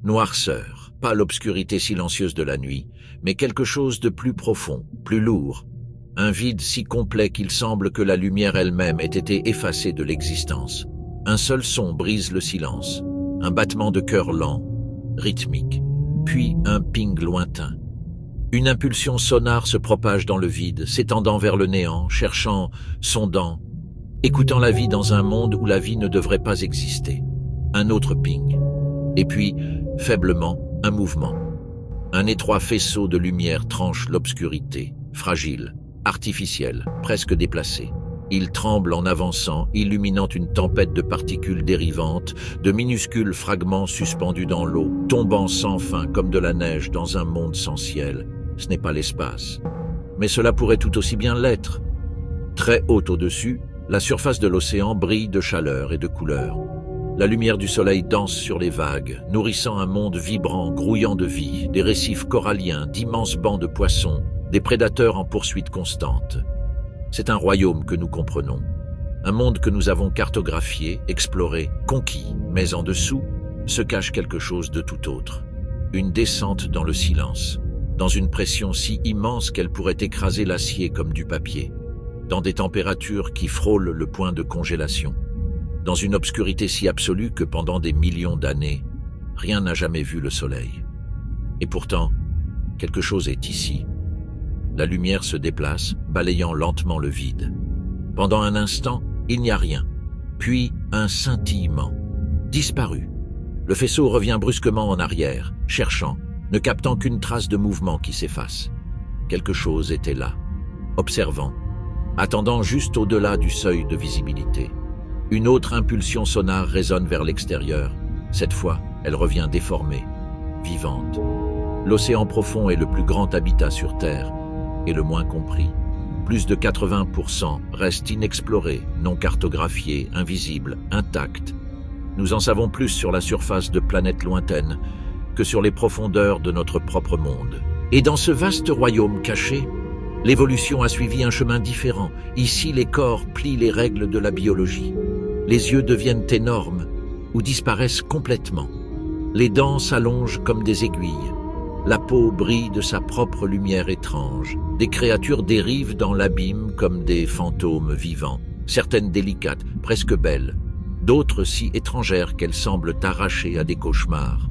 Noirceur, pas l'obscurité silencieuse de la nuit, mais quelque chose de plus profond, plus lourd. Un vide si complet qu'il semble que la lumière elle-même ait été effacée de l'existence. Un seul son brise le silence, un battement de cœur lent, rythmique, puis un ping lointain. Une impulsion sonore se propage dans le vide, s'étendant vers le néant, cherchant, sondant, écoutant la vie dans un monde où la vie ne devrait pas exister. Un autre ping. Et puis, faiblement, un mouvement. Un étroit faisceau de lumière tranche l'obscurité, fragile, artificielle, presque déplacée. Il tremble en avançant, illuminant une tempête de particules dérivantes, de minuscules fragments suspendus dans l'eau, tombant sans fin comme de la neige dans un monde sans ciel. Ce n'est pas l'espace. Mais cela pourrait tout aussi bien l'être. Très haut au-dessus, la surface de l'océan brille de chaleur et de couleurs. La lumière du soleil danse sur les vagues, nourrissant un monde vibrant, grouillant de vie, des récifs coralliens, d'immenses bancs de poissons, des prédateurs en poursuite constante. C'est un royaume que nous comprenons, un monde que nous avons cartographié, exploré, conquis, mais en dessous se cache quelque chose de tout autre. Une descente dans le silence, dans une pression si immense qu'elle pourrait écraser l'acier comme du papier, dans des températures qui frôlent le point de congélation, dans une obscurité si absolue que pendant des millions d'années, rien n'a jamais vu le soleil. Et pourtant, quelque chose est ici. La lumière se déplace, balayant lentement le vide. Pendant un instant, il n'y a rien. Puis, un scintillement. Disparu. Le faisceau revient brusquement en arrière, cherchant, ne captant qu'une trace de mouvement qui s'efface. Quelque chose était là, observant, attendant juste au-delà du seuil de visibilité. Une autre impulsion sonore résonne vers l'extérieur. Cette fois, elle revient déformée, vivante. L'océan profond est le plus grand habitat sur Terre, et le moins compris. Plus de 80% restent inexplorés, non cartographiés, invisibles, intacts. Nous en savons plus sur la surface de planètes lointaines que sur les profondeurs de notre propre monde. Et dans ce vaste royaume caché, l'évolution a suivi un chemin différent. Ici, les corps plient les règles de la biologie. Les yeux deviennent énormes ou disparaissent complètement. Les dents s'allongent comme des aiguilles. La peau brille de sa propre lumière étrange. Des créatures dérivent dans l'abîme comme des fantômes vivants, certaines délicates, presque belles, d'autres si étrangères qu'elles semblent arrachées à des cauchemars.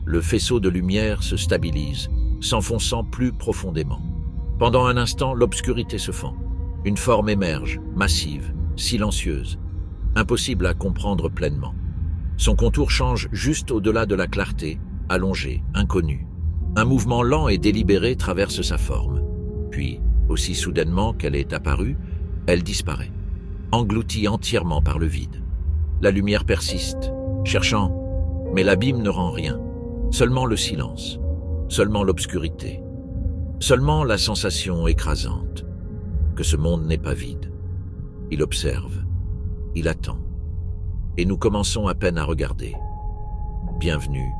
Le faisceau de lumière se stabilise, s'enfonçant plus profondément. Pendant un instant, l'obscurité se fend. Une forme émerge, massive, silencieuse, impossible à comprendre pleinement. Son contour change juste au-delà de la clarté, allongé, inconnu. Un mouvement lent et délibéré traverse sa forme. Puis, aussi soudainement qu'elle est apparue, elle disparaît, engloutie entièrement par le vide. La lumière persiste, cherchant, mais l'abîme ne rend rien. Seulement le silence, seulement l'obscurité, seulement la sensation écrasante que ce monde n'est pas vide. Il observe, il attend, et nous commençons à peine à regarder. Bienvenue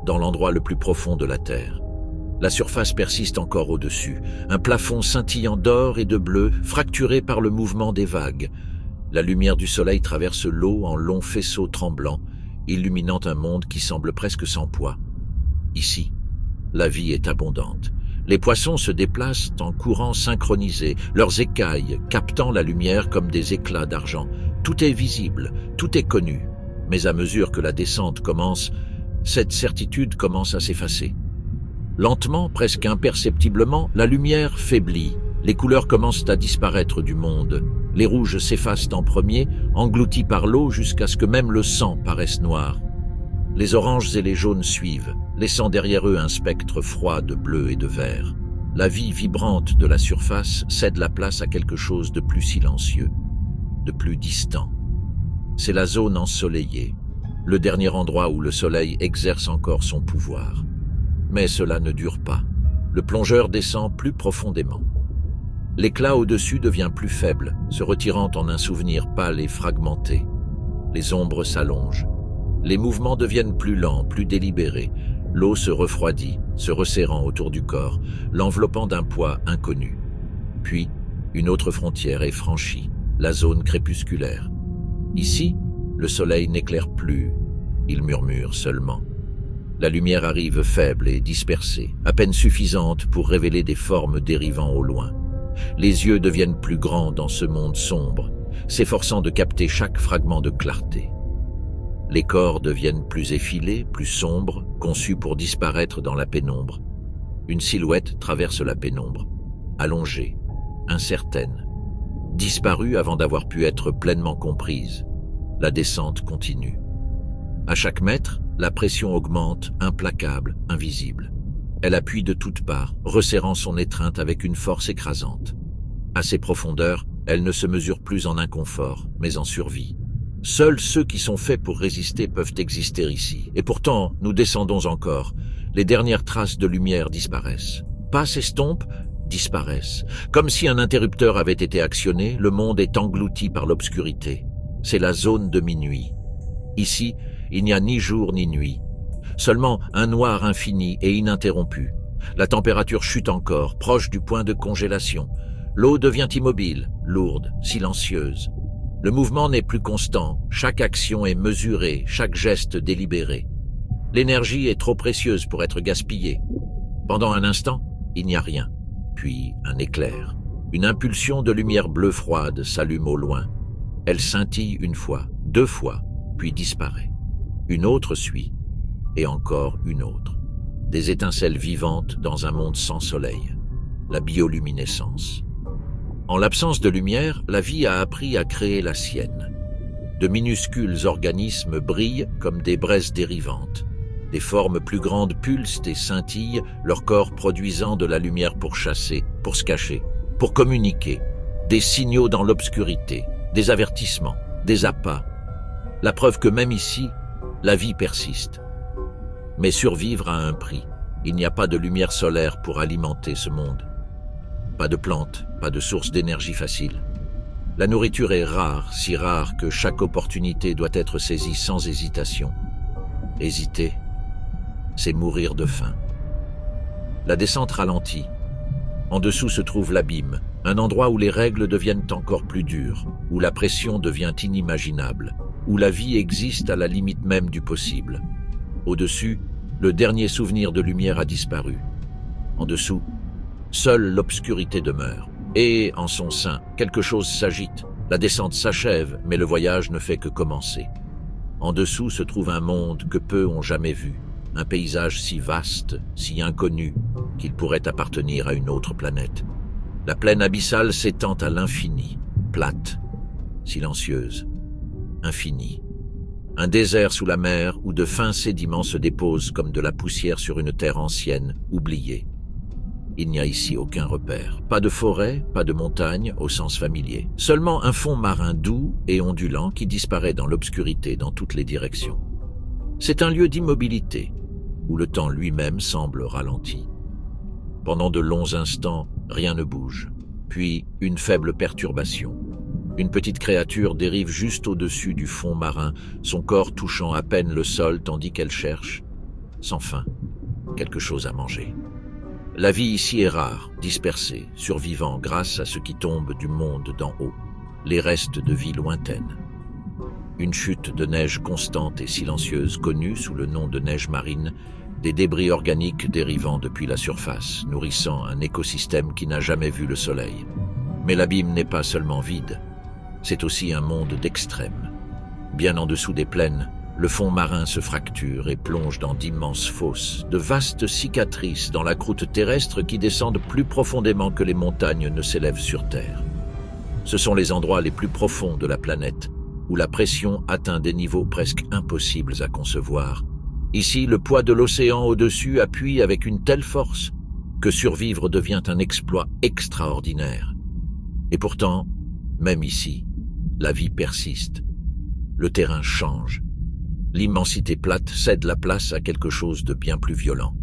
dans l'endroit le plus profond de la Terre. La surface persiste encore au-dessus, un plafond scintillant d'or et de bleu, fracturé par le mouvement des vagues. La lumière du soleil traverse l'eau en longs faisceaux tremblants, illuminant un monde qui semble presque sans poids. Ici, la vie est abondante. Les poissons se déplacent en courants synchronisés, leurs écailles captant la lumière comme des éclats d'argent. Tout est visible, tout est connu. Mais à mesure que la descente commence, cette certitude commence à s'effacer. Lentement, presque imperceptiblement, la lumière faiblit. Les couleurs commencent à disparaître du monde. Les rouges s'effacent en premier, engloutis par l'eau jusqu'à ce que même le sang paraisse noir. Les oranges et les jaunes suivent, laissant derrière eux un spectre froid de bleu et de vert. La vie vibrante de la surface cède la place à quelque chose de plus silencieux, de plus distant. C'est la zone ensoleillée, le dernier endroit où le soleil exerce encore son pouvoir. Mais cela ne dure pas. Le plongeur descend plus profondément. L'éclat au-dessus devient plus faible, se retirant en un souvenir pâle et fragmenté. Les ombres s'allongent. Les mouvements deviennent plus lents, plus délibérés. L'eau se refroidit, se resserrant autour du corps, l'enveloppant d'un poids inconnu. Puis, une autre frontière est franchie, la zone crépusculaire. Ici, le soleil n'éclaire plus, il murmure seulement. La lumière arrive faible et dispersée, à peine suffisante pour révéler des formes dérivant au loin. Les yeux deviennent plus grands dans ce monde sombre, s'efforçant de capter chaque fragment de clarté. Les corps deviennent plus effilés, plus sombres, conçus pour disparaître dans la pénombre. Une silhouette traverse la pénombre, allongée, incertaine, disparue avant d'avoir pu être pleinement comprise. La descente continue. À chaque mètre, la pression augmente, implacable, invisible. Elle appuie de toutes parts, resserrant son étreinte avec une force écrasante. À ces profondeurs, elle ne se mesure plus en inconfort, mais en survie. Seuls ceux qui sont faits pour résister peuvent exister ici. Et pourtant, nous descendons encore. Les dernières traces de lumière disparaissent. Pas s'estompent, disparaissent. Comme si un interrupteur avait été actionné, le monde est englouti par l'obscurité. C'est la zone de minuit. Ici, il n'y a ni jour ni nuit. Seulement un noir infini et ininterrompu. La température chute encore, proche du point de congélation. L'eau devient immobile, lourde, silencieuse. Le mouvement n'est plus constant, chaque action est mesurée, chaque geste délibéré. L'énergie est trop précieuse pour être gaspillée. Pendant un instant, il n'y a rien. Puis un éclair. Une impulsion de lumière bleue froide s'allume au loin. Elle scintille une fois, deux fois, puis disparaît. Une autre suit, et encore une autre. Des étincelles vivantes dans un monde sans soleil. La bioluminescence. En l'absence de lumière, la vie a appris à créer la sienne. De minuscules organismes brillent comme des braises dérivantes. Des formes plus grandes pulsent et scintillent, leur corps produisant de la lumière pour chasser, pour se cacher, pour communiquer. Des signaux dans l'obscurité, des avertissements, des appâts. La preuve que même ici, la vie persiste. Mais survivre a un prix. Il n'y a pas de lumière solaire pour alimenter ce monde. Pas de plantes, pas de source d'énergie facile. La nourriture est rare, si rare que chaque opportunité doit être saisie sans hésitation. Hésiter, c'est mourir de faim. La descente ralentit. En dessous se trouve l'abîme, un endroit où les règles deviennent encore plus dures, où la pression devient inimaginable, où la vie existe à la limite même du possible. Au-dessus, le dernier souvenir de lumière a disparu. En dessous, seule l'obscurité demeure. Et, en son sein, quelque chose s'agite. La descente s'achève, mais le voyage ne fait que commencer. En dessous se trouve un monde que peu ont jamais vu. Un paysage si vaste, si inconnu, qu'il pourrait appartenir à une autre planète. La plaine abyssale s'étend à l'infini, plate, silencieuse, infinie. Un désert sous la mer où de fins sédiments se déposent comme de la poussière sur une terre ancienne, oubliée. Il n'y a ici aucun repère. Pas de forêt, pas de montagne au sens familier. Seulement un fond marin doux et ondulant qui disparaît dans l'obscurité dans toutes les directions. C'est un lieu d'immobilité, où le temps lui-même semble ralenti. Pendant de longs instants, rien ne bouge. Puis, une faible perturbation. Une petite créature dérive juste au-dessus du fond marin, son corps touchant à peine le sol tandis qu'elle cherche, sans fin, quelque chose à manger. La vie ici est rare, dispersée, survivant grâce à ce qui tombe du monde d'en haut, les restes de vie lointaine. Une chute de neige constante et silencieuse connue sous le nom de neige marine, des débris organiques dérivant depuis la surface, nourrissant un écosystème qui n'a jamais vu le soleil. Mais l'abîme n'est pas seulement vide, c'est aussi un monde d'extrêmes. Bien en dessous des plaines, le fond marin se fracture et plonge dans d'immenses fosses, de vastes cicatrices dans la croûte terrestre qui descendent plus profondément que les montagnes ne s'élèvent sur Terre. Ce sont les endroits les plus profonds de la planète, où la pression atteint des niveaux presque impossibles à concevoir. Ici, le poids de l'océan au-dessus appuie avec une telle force que survivre devient un exploit extraordinaire. Et pourtant, même ici, la vie persiste. Le terrain change. L'immensité plate cède la place à quelque chose de bien plus violent.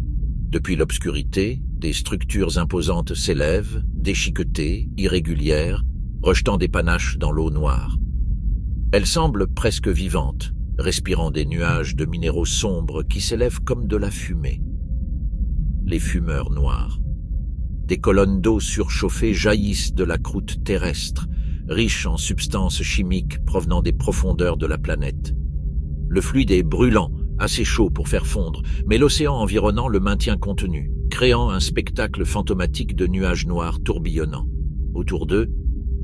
Depuis l'obscurité, des structures imposantes s'élèvent, déchiquetées, irrégulières, rejetant des panaches dans l'eau noire. Elles semblent presque vivantes, respirant des nuages de minéraux sombres qui s'élèvent comme de la fumée. Les fumeurs noirs. Des colonnes d'eau surchauffées jaillissent de la croûte terrestre, riche en substances chimiques provenant des profondeurs de la planète. Le fluide est brûlant, assez chaud pour faire fondre, mais l'océan environnant le maintient contenu, créant un spectacle fantomatique de nuages noirs tourbillonnants. Autour d'eux,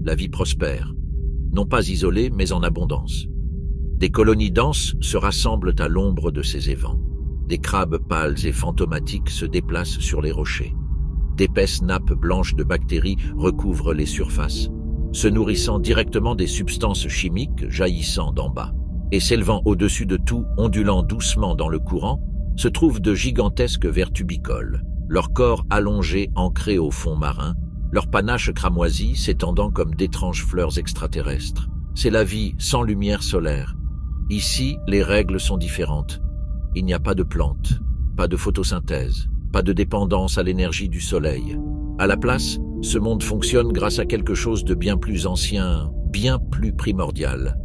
la vie prospère, non pas isolée, mais en abondance. Des colonies denses se rassemblent à l'ombre de ces évents. Des crabes pâles et fantomatiques se déplacent sur les rochers. D'épaisses nappes blanches de bactéries recouvrent les surfaces, se nourrissant directement des substances chimiques jaillissant d'en bas. Et s'élevant au-dessus de tout, ondulant doucement dans le courant, se trouvent de gigantesques vers tubicoles, leurs corps allongés ancrés au fond marin, leurs panaches cramoisis s'étendant comme d'étranges fleurs extraterrestres. C'est la vie sans lumière solaire. Ici, les règles sont différentes. Il n'y a pas de plantes, pas de photosynthèse, pas de dépendance à l'énergie du soleil. À la place, ce monde fonctionne grâce à quelque chose de bien plus ancien, bien plus primordial.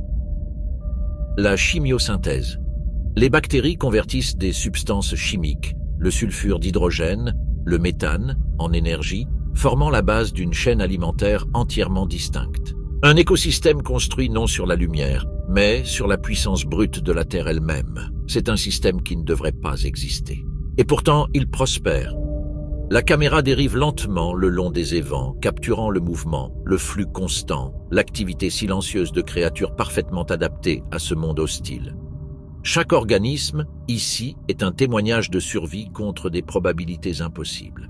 La chimiosynthèse. Les bactéries convertissent des substances chimiques, le sulfure d'hydrogène, le méthane, en énergie, formant la base d'une chaîne alimentaire entièrement distincte. Un écosystème construit non sur la lumière, mais sur la puissance brute de la Terre elle-même. C'est un système qui ne devrait pas exister. Et pourtant, il prospère. La caméra dérive lentement le long des évents, capturant le mouvement, le flux constant, l'activité silencieuse de créatures parfaitement adaptées à ce monde hostile. Chaque organisme, ici, est un témoignage de survie contre des probabilités impossibles.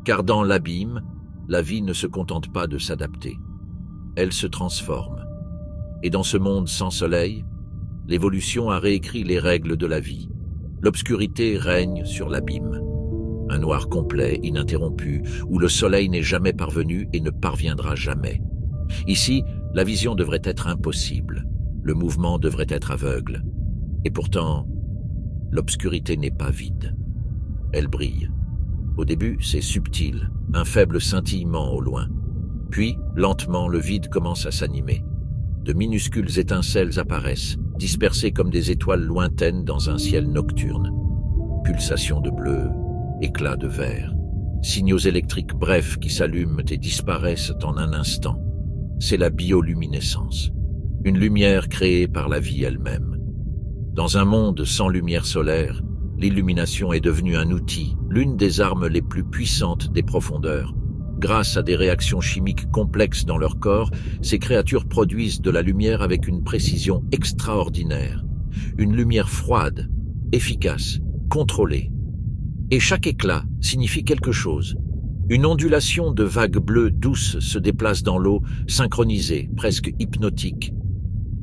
Car dans l'abîme, la vie ne se contente pas de s'adapter. Elle se transforme. Et dans ce monde sans soleil, l'évolution a réécrit les règles de la vie. L'obscurité règne sur l'abîme. Un noir complet, ininterrompu, où le soleil n'est jamais parvenu et ne parviendra jamais. Ici, la vision devrait être impossible. Le mouvement devrait être aveugle. Et pourtant, l'obscurité n'est pas vide. Elle brille. Au début, c'est subtil, un faible scintillement au loin. Puis, lentement, le vide commence à s'animer. De minuscules étincelles apparaissent, dispersées comme des étoiles lointaines dans un ciel nocturne. Pulsations de bleu, éclats de vert, signaux électriques brefs qui s'allument et disparaissent en un instant. C'est la bioluminescence, une lumière créée par la vie elle-même. Dans un monde sans lumière solaire, l'illumination est devenue un outil, l'une des armes les plus puissantes des profondeurs. Grâce à des réactions chimiques complexes dans leur corps, ces créatures produisent de la lumière avec une précision extraordinaire. Une lumière froide, efficace, contrôlée. Et chaque éclat signifie quelque chose. Une ondulation de vagues bleues douces se déplace dans l'eau, synchronisée, presque hypnotique.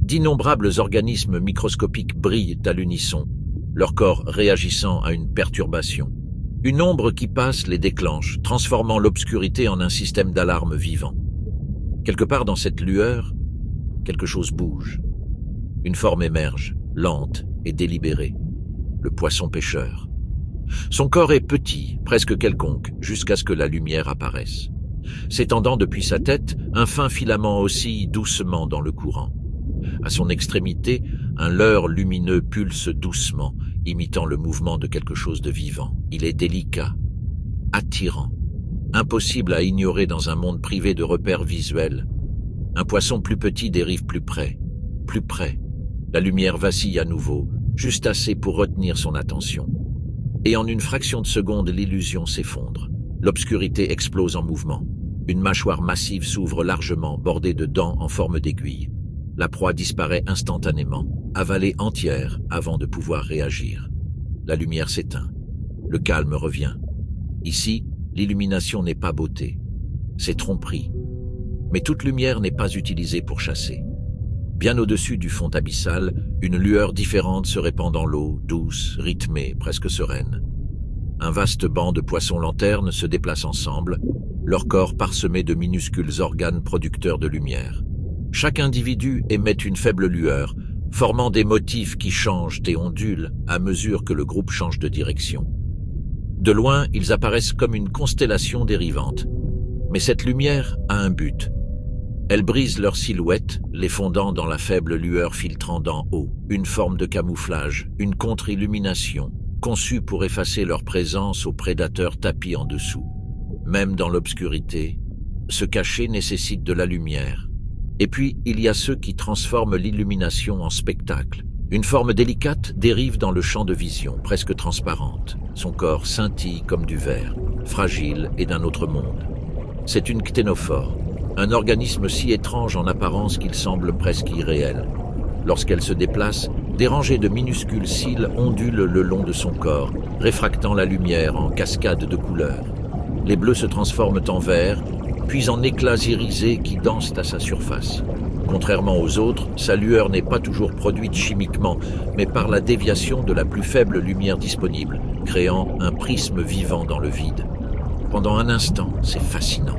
D'innombrables organismes microscopiques brillent à l'unisson, leur corps réagissant à une perturbation. Une ombre qui passe les déclenche, transformant l'obscurité en un système d'alarme vivant. Quelque part dans cette lueur, quelque chose bouge. Une forme émerge, lente et délibérée. Le poisson pêcheur. Son corps est petit, presque quelconque, jusqu'à ce que la lumière apparaisse. S'étendant depuis sa tête, un fin filament oscille doucement dans le courant. À son extrémité, un leurre lumineux pulse doucement, imitant le mouvement de quelque chose de vivant. Il est délicat, attirant, impossible à ignorer dans un monde privé de repères visuels. Un poisson plus petit dérive plus près, plus près. La lumière vacille à nouveau, juste assez pour retenir son attention. Et en une fraction de seconde, l'illusion s'effondre. L'obscurité explose en mouvement. Une mâchoire massive s'ouvre largement, bordée de dents en forme d'aiguille. La proie disparaît instantanément, avalée entière avant de pouvoir réagir. La lumière s'éteint. Le calme revient. Ici, l'illumination n'est pas beauté. C'est tromperie. Mais toute lumière n'est pas utilisée pour chasser. Bien au-dessus du fond abyssal, une lueur différente se répand dans l'eau, douce, rythmée, presque sereine. Un vaste banc de poissons-lanternes se déplace ensemble, leur corps parsemé de minuscules organes producteurs de lumière. Chaque individu émet une faible lueur, formant des motifs qui changent et ondulent à mesure que le groupe change de direction. De loin, ils apparaissent comme une constellation dérivante. Mais cette lumière a un but. Elle brise leurs silhouettes, les fondant dans la faible lueur filtrant d'en haut, une forme de camouflage, une contre-illumination, conçue pour effacer leur présence aux prédateurs tapis en dessous. Même dans l'obscurité, se cacher nécessite de la lumière. Et puis, il y a ceux qui transforment l'illumination en spectacle, Une forme délicate dérive dans le champ de vision, presque transparente. Son corps scintille comme du verre, fragile et d'un autre monde. C'est une cténophore, un organisme si étrange en apparence qu'il semble presque irréel. Lorsqu'elle se déplace, des rangées de minuscules cils ondulent le long de son corps, réfractant la lumière en cascades de couleurs. Les bleus se transforment en vert, puis en éclats irisés qui dansent à sa surface. Contrairement aux autres, sa lueur n'est pas toujours produite chimiquement, mais par la déviation de la plus faible lumière disponible, créant un prisme vivant dans le vide. Pendant un instant, c'est fascinant.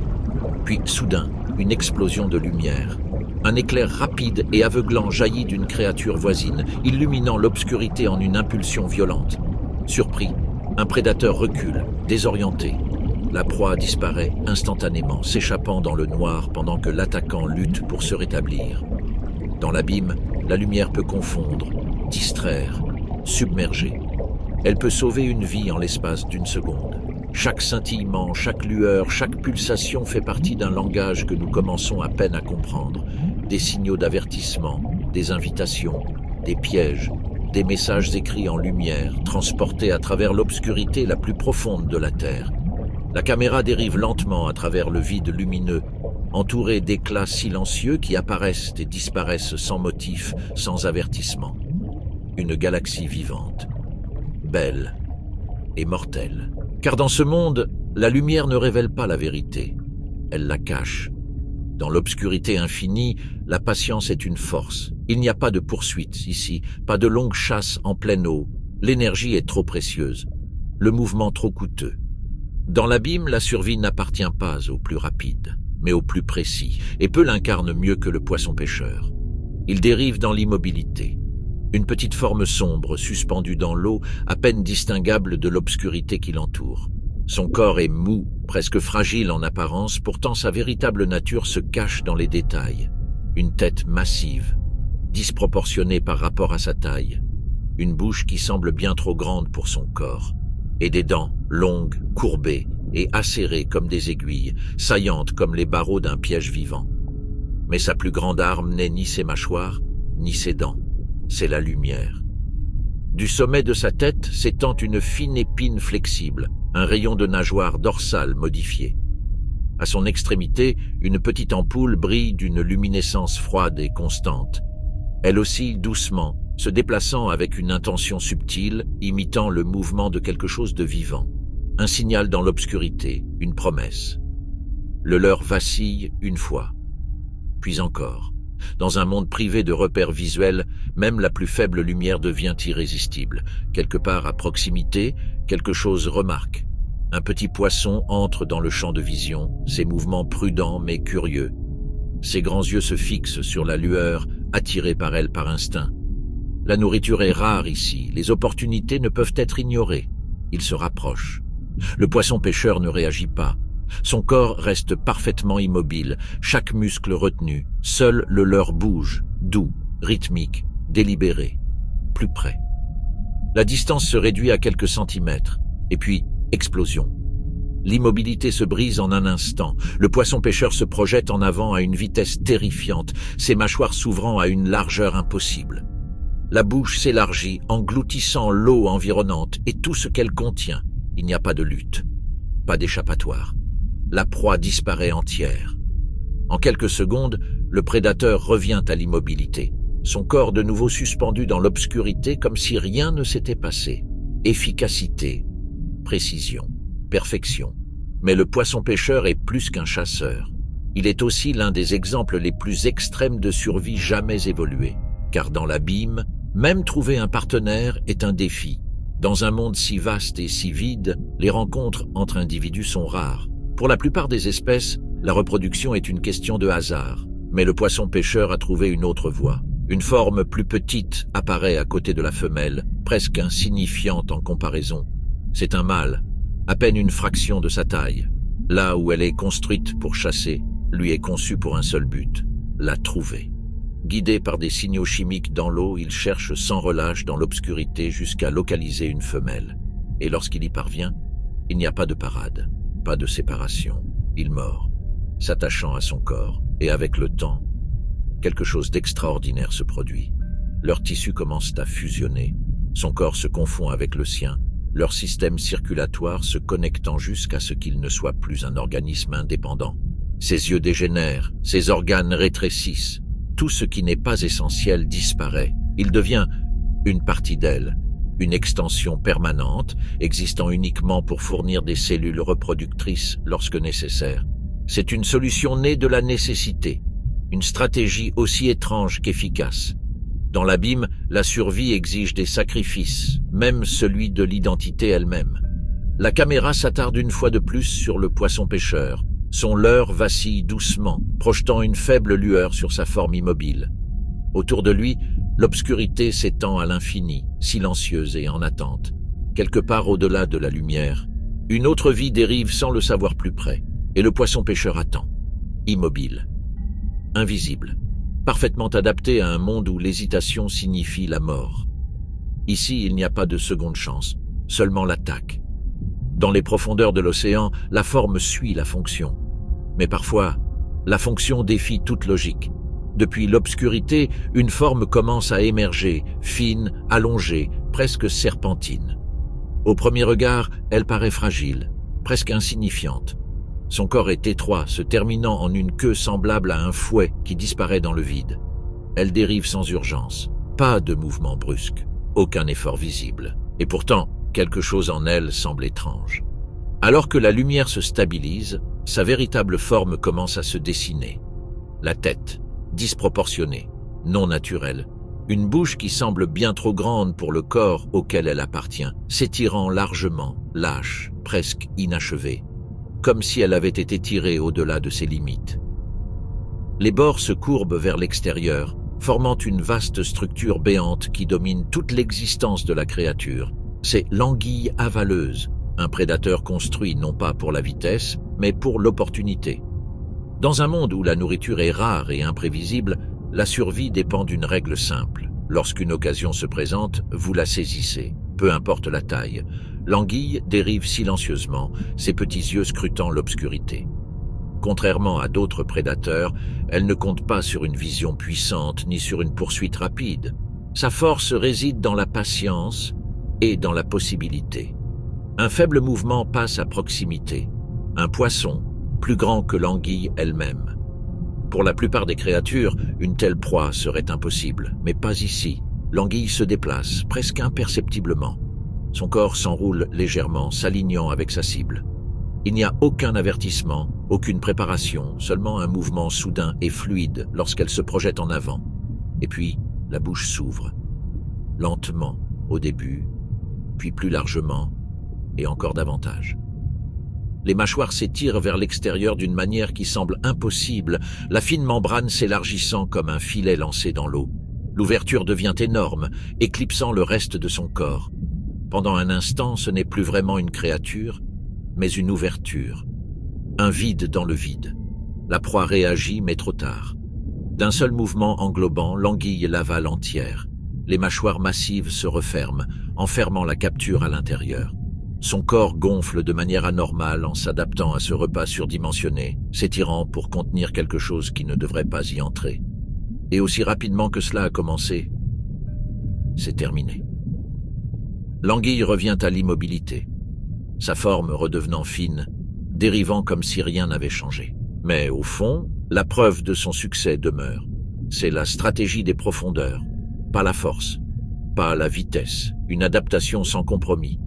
Puis, soudain, une explosion de lumière. Un éclair rapide et aveuglant jaillit d'une créature voisine, illuminant l'obscurité en une impulsion violente. Surpris, un prédateur recule, désorienté. La proie disparaît instantanément, s'échappant dans le noir pendant que l'attaquant lutte pour se rétablir. Dans l'abîme, la lumière peut confondre, distraire, submerger. Elle peut sauver une vie en l'espace d'une seconde. Chaque scintillement, chaque lueur, chaque pulsation fait partie d'un langage que nous commençons à peine à comprendre. Des signaux d'avertissement, des invitations, des pièges, des messages écrits en lumière, transportés à travers l'obscurité la plus profonde de la Terre. La caméra dérive lentement à travers le vide lumineux, entourée d'éclats silencieux qui apparaissent et disparaissent sans motif, sans avertissement. Une galaxie vivante, belle et mortelle. Car dans ce monde, la lumière ne révèle pas la vérité, elle la cache. Dans l'obscurité infinie, la patience est une force. Il n'y a pas de poursuite ici, pas de longue chasse en pleine eau. L'énergie est trop précieuse, le mouvement trop coûteux. Dans l'abîme, la survie n'appartient pas au plus rapide, mais au plus précis, et peu l'incarne mieux que le poisson-pêcheur. Il dérive dans l'immobilité. Une petite forme sombre, suspendue dans l'eau, à peine distinguable de l'obscurité qui l'entoure. Son corps est mou, presque fragile en apparence, pourtant sa véritable nature se cache dans les détails. Une tête massive, disproportionnée par rapport à sa taille. Une bouche qui semble bien trop grande pour son corps. Et des dents, longues, courbées et acérées comme des aiguilles, saillantes comme les barreaux d'un piège vivant. Mais sa plus grande arme n'est ni ses mâchoires, ni ses dents, c'est la lumière. Du sommet de sa tête s'étend une fine épine flexible, un rayon de nageoire dorsale modifié. À son extrémité, une petite ampoule brille d'une luminescence froide et constante. Elle oscille doucement, se déplaçant avec une intention subtile, imitant le mouvement de quelque chose de vivant. Un signal dans l'obscurité, une promesse. Le leurre vacille une fois, puis encore. Dans un monde privé de repères visuels, même la plus faible lumière devient irrésistible. Quelque part à proximité, quelque chose remarque. Un petit poisson entre dans le champ de vision, ses mouvements prudents mais curieux. Ses grands yeux se fixent sur la lueur, attirés par elle par instinct. La nourriture est rare ici, les opportunités ne peuvent être ignorées. Il se rapproche. Le poisson-pêcheur ne réagit pas. Son corps reste parfaitement immobile, chaque muscle retenu. Seul le leurre bouge, doux, rythmique, délibéré. Plus près. La distance se réduit à quelques centimètres, et puis explosion. L'immobilité se brise en un instant. Le poisson-pêcheur se projette en avant à une vitesse terrifiante, ses mâchoires s'ouvrant à une largeur impossible. La bouche s'élargit, engloutissant l'eau environnante et tout ce qu'elle contient. Il n'y a pas de lutte, pas d'échappatoire. La proie disparaît entière. En quelques secondes, le prédateur revient à l'immobilité, son corps de nouveau suspendu dans l'obscurité comme si rien ne s'était passé. Efficacité, précision, perfection. Mais le poisson-pêcheur est plus qu'un chasseur. Il est aussi l'un des exemples les plus extrêmes de survie jamais évolués. Car dans l'abîme, même trouver un partenaire est un défi. Dans un monde si vaste et si vide, les rencontres entre individus sont rares. Pour la plupart des espèces, la reproduction est une question de hasard. Mais le poisson-pêcheur a trouvé une autre voie. Une forme plus petite apparaît à côté de la femelle, presque insignifiante en comparaison. C'est un mâle, à peine une fraction de sa taille. Là où elle est construite pour chasser, lui est conçue pour un seul but, la trouver. Guidé par des signaux chimiques dans l'eau, il cherche sans relâche dans l'obscurité jusqu'à localiser une femelle. Et lorsqu'il y parvient, il n'y a pas de parade, pas de séparation. Il mord, s'attachant à son corps, et avec le temps, quelque chose d'extraordinaire se produit. leurs tissus commencent à fusionner. Son corps se confond avec le sien, leur système circulatoire se connectant jusqu'à ce qu'il ne soit plus un organisme indépendant. Ses yeux dégénèrent, ses organes rétrécissent. Tout ce qui n'est pas essentiel disparaît. Il devient une partie d'elle, une extension permanente, existant uniquement pour fournir des cellules reproductrices lorsque nécessaire. C'est une solution née de la nécessité, une stratégie aussi étrange qu'efficace. Dans l'abîme, la survie exige des sacrifices, même celui de l'identité elle-même. La caméra s'attarde une fois de plus sur le poisson-pêcheur. Son leurre vacille doucement, projetant une faible lueur sur sa forme immobile. Autour de lui, l'obscurité s'étend à l'infini, silencieuse et en attente. Quelque part au-delà de la lumière, une autre vie dérive sans le savoir plus près, et le poisson-pêcheur attend, immobile, invisible, parfaitement adapté à un monde où l'hésitation signifie la mort. Ici, il n'y a pas de seconde chance, seulement l'attaque. Dans les profondeurs de l'océan, la forme suit la fonction. Mais parfois, la fonction défie toute logique. Depuis l'obscurité, une forme commence à émerger, fine, allongée, presque serpentine. Au premier regard, elle paraît fragile, presque insignifiante. Son corps est étroit, se terminant en une queue semblable à un fouet qui disparaît dans le vide. Elle dérive sans urgence, pas de mouvement brusque, aucun effort visible. Et pourtant, quelque chose en elle semble étrange. Alors que la lumière se stabilise, sa véritable forme commence à se dessiner. La tête, disproportionnée, non naturelle, une bouche qui semble bien trop grande pour le corps auquel elle appartient, s'étirant largement, lâche, presque inachevée, comme si elle avait été tirée au-delà de ses limites. Les bords se courbent vers l'extérieur, formant une vaste structure béante qui domine toute l'existence de la créature. C'est l'anguille avaleuse, un prédateur construit non pas pour la vitesse, mais pour l'opportunité. Dans un monde où la nourriture est rare et imprévisible, la survie dépend d'une règle simple. Lorsqu'une occasion se présente, vous la saisissez, peu importe la taille. L'anguille dérive silencieusement, ses petits yeux scrutant l'obscurité. Contrairement à d'autres prédateurs, elle ne compte pas sur une vision puissante ni sur une poursuite rapide. Sa force réside dans la patience et dans la possibilité. Un faible mouvement passe à proximité. Un poisson, plus grand que l'anguille elle-même. Pour la plupart des créatures, une telle proie serait impossible, mais pas ici. L'anguille se déplace, presque imperceptiblement. Son corps s'enroule légèrement, s'alignant avec sa cible. Il n'y a aucun avertissement, aucune préparation, seulement un mouvement soudain et fluide lorsqu'elle se projette en avant. Et puis, la bouche s'ouvre. Lentement, au début, puis plus largement, et encore davantage. Les mâchoires s'étirent vers l'extérieur d'une manière qui semble impossible, la fine membrane s'élargissant comme un filet lancé dans l'eau. L'ouverture devient énorme, éclipsant le reste de son corps. Pendant un instant, ce n'est plus vraiment une créature, mais une ouverture. Un vide dans le vide. La proie réagit, mais trop tard. D'un seul mouvement englobant, l'anguille l'avale entière. Les mâchoires massives se referment, enfermant la capture à l'intérieur. Son corps gonfle de manière anormale en s'adaptant à ce repas surdimensionné, s'étirant pour contenir quelque chose qui ne devrait pas y entrer. Et aussi rapidement que cela a commencé, c'est terminé. L'anguille revient à l'immobilité, sa forme redevenant fine, dérivant comme si rien n'avait changé. Mais au fond, la preuve de son succès demeure. C'est la stratégie des profondeurs, pas la force, pas la vitesse, une adaptation sans compromis.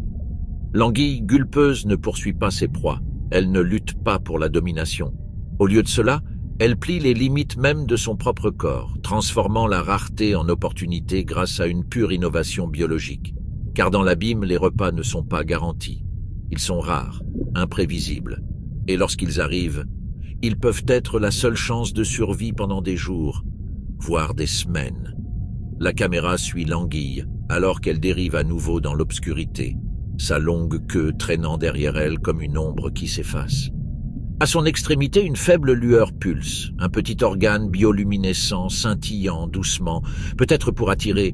L'anguille gulpeuse ne poursuit pas ses proies, elle ne lutte pas pour la domination. Au lieu de cela, elle plie les limites même de son propre corps, transformant la rareté en opportunité grâce à une pure innovation biologique. Car dans l'abîme, les repas ne sont pas garantis. Ils sont rares, imprévisibles. Et lorsqu'ils arrivent, ils peuvent être la seule chance de survie pendant des jours, voire des semaines. La caméra suit l'anguille, alors qu'elle dérive à nouveau dans l'obscurité, sa longue queue traînant derrière elle comme une ombre qui s'efface. À son extrémité, une faible lueur pulse, un petit organe bioluminescent scintillant doucement, peut-être pour attirer,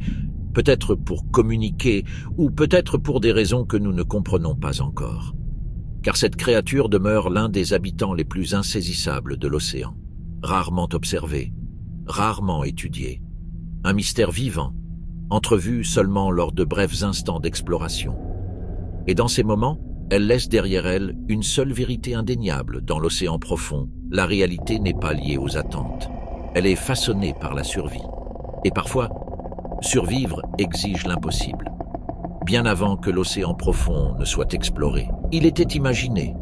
peut-être pour communiquer, ou peut-être pour des raisons que nous ne comprenons pas encore. Car cette créature demeure l'un des habitants les plus insaisissables de l'océan, rarement observé, rarement étudié. Un mystère vivant, entrevues seulement lors de brefs instants d'exploration. Et dans ces moments, elle laisse derrière elle une seule vérité indéniable. Dans l'océan profond, la réalité n'est pas liée aux attentes. Elle est façonnée par la survie. Et parfois, survivre exige l'impossible. Bien avant que l'océan profond ne soit exploré, il était imaginé.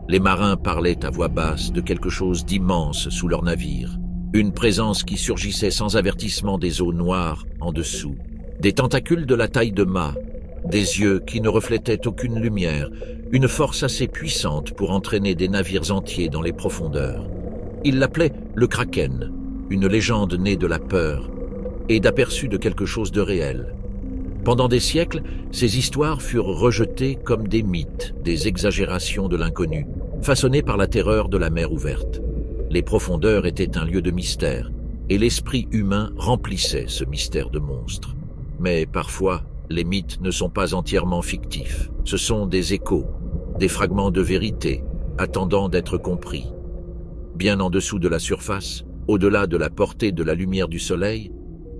Les marins parlaient à voix basse de quelque chose d'immense sous leur navire. Une présence qui surgissait sans avertissement des eaux noires en dessous. Des tentacules de la taille de mât, des yeux qui ne reflétaient aucune lumière, une force assez puissante pour entraîner des navires entiers dans les profondeurs. Ils l'appelaient le Kraken, une légende née de la peur et d'aperçu de quelque chose de réel. Pendant des siècles, ces histoires furent rejetées comme des mythes, des exagérations de l'inconnu, façonnées par la terreur de la mer ouverte. Les profondeurs étaient un lieu de mystère, et l'esprit humain remplissait ce mystère de monstres. Mais parfois, les mythes ne sont pas entièrement fictifs. Ce sont des échos, des fragments de vérité, attendant d'être compris. Bien en dessous de la surface, au-delà de la portée de la lumière du soleil,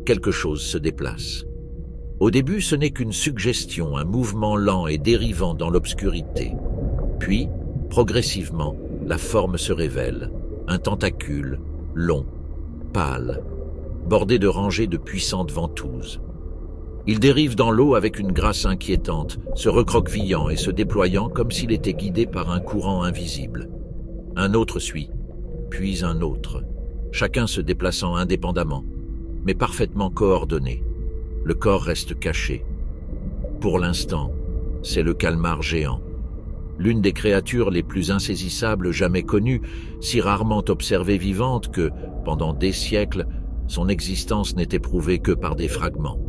quelque chose se déplace. Au début, ce n'est qu'une suggestion, un mouvement lent et dérivant dans l'obscurité. Puis, progressivement, la forme se révèle, un tentacule, long, pâle, bordé de rangées de puissantes ventouses. Il dérive dans l'eau avec une grâce inquiétante, se recroquevillant et se déployant comme s'il était guidé par un courant invisible. Un autre suit, puis un autre, chacun se déplaçant indépendamment, mais parfaitement coordonné. Le corps reste caché. Pour l'instant, c'est le calmar géant. L'une des créatures les plus insaisissables jamais connues, si rarement observée vivante que, pendant des siècles, son existence n'était prouvée que par des fragments.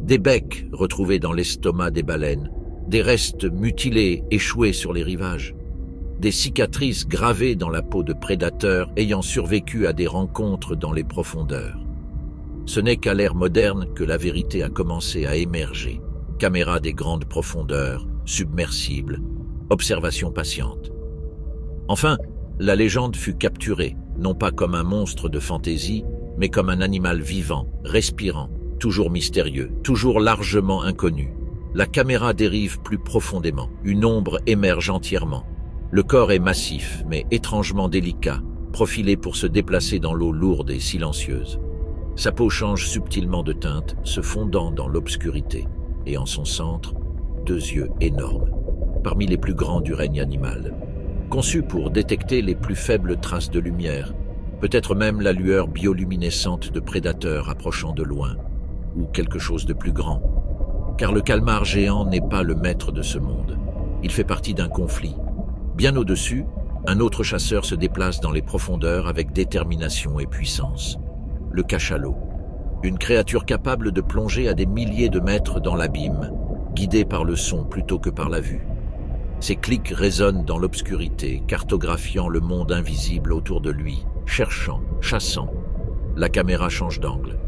Des becs retrouvés dans l'estomac des baleines, des restes mutilés échoués sur les rivages, des cicatrices gravées dans la peau de prédateurs ayant survécu à des rencontres dans les profondeurs. Ce n'est qu'à l'ère moderne que la vérité a commencé à émerger. Caméras des grandes profondeurs, submersibles, observation patiente. Enfin, la légende fut capturée, non pas comme un monstre de fantaisie, mais comme un animal vivant, respirant, toujours mystérieux, toujours largement inconnu. La caméra dérive plus profondément, une ombre émerge entièrement. Le corps est massif, mais étrangement délicat, profilé pour se déplacer dans l'eau lourde et silencieuse. Sa peau change subtilement de teinte, se fondant dans l'obscurité, et en son centre, deux yeux énormes, parmi les plus grands du règne animal, conçus pour détecter les plus faibles traces de lumière, peut-être même la lueur bioluminescente de prédateurs approchant de loin, ou quelque chose de plus grand. Car le calmar géant n'est pas le maître de ce monde. Il fait partie d'un conflit. Bien au-dessus, un autre chasseur se déplace dans les profondeurs avec détermination et puissance. Le cachalot, une créature capable de plonger à des milliers de mètres dans l'abîme, guidée par le son plutôt que par la vue. Ses clics résonnent dans l'obscurité, cartographiant le monde invisible autour de lui, cherchant, chassant. La caméra change d'angle.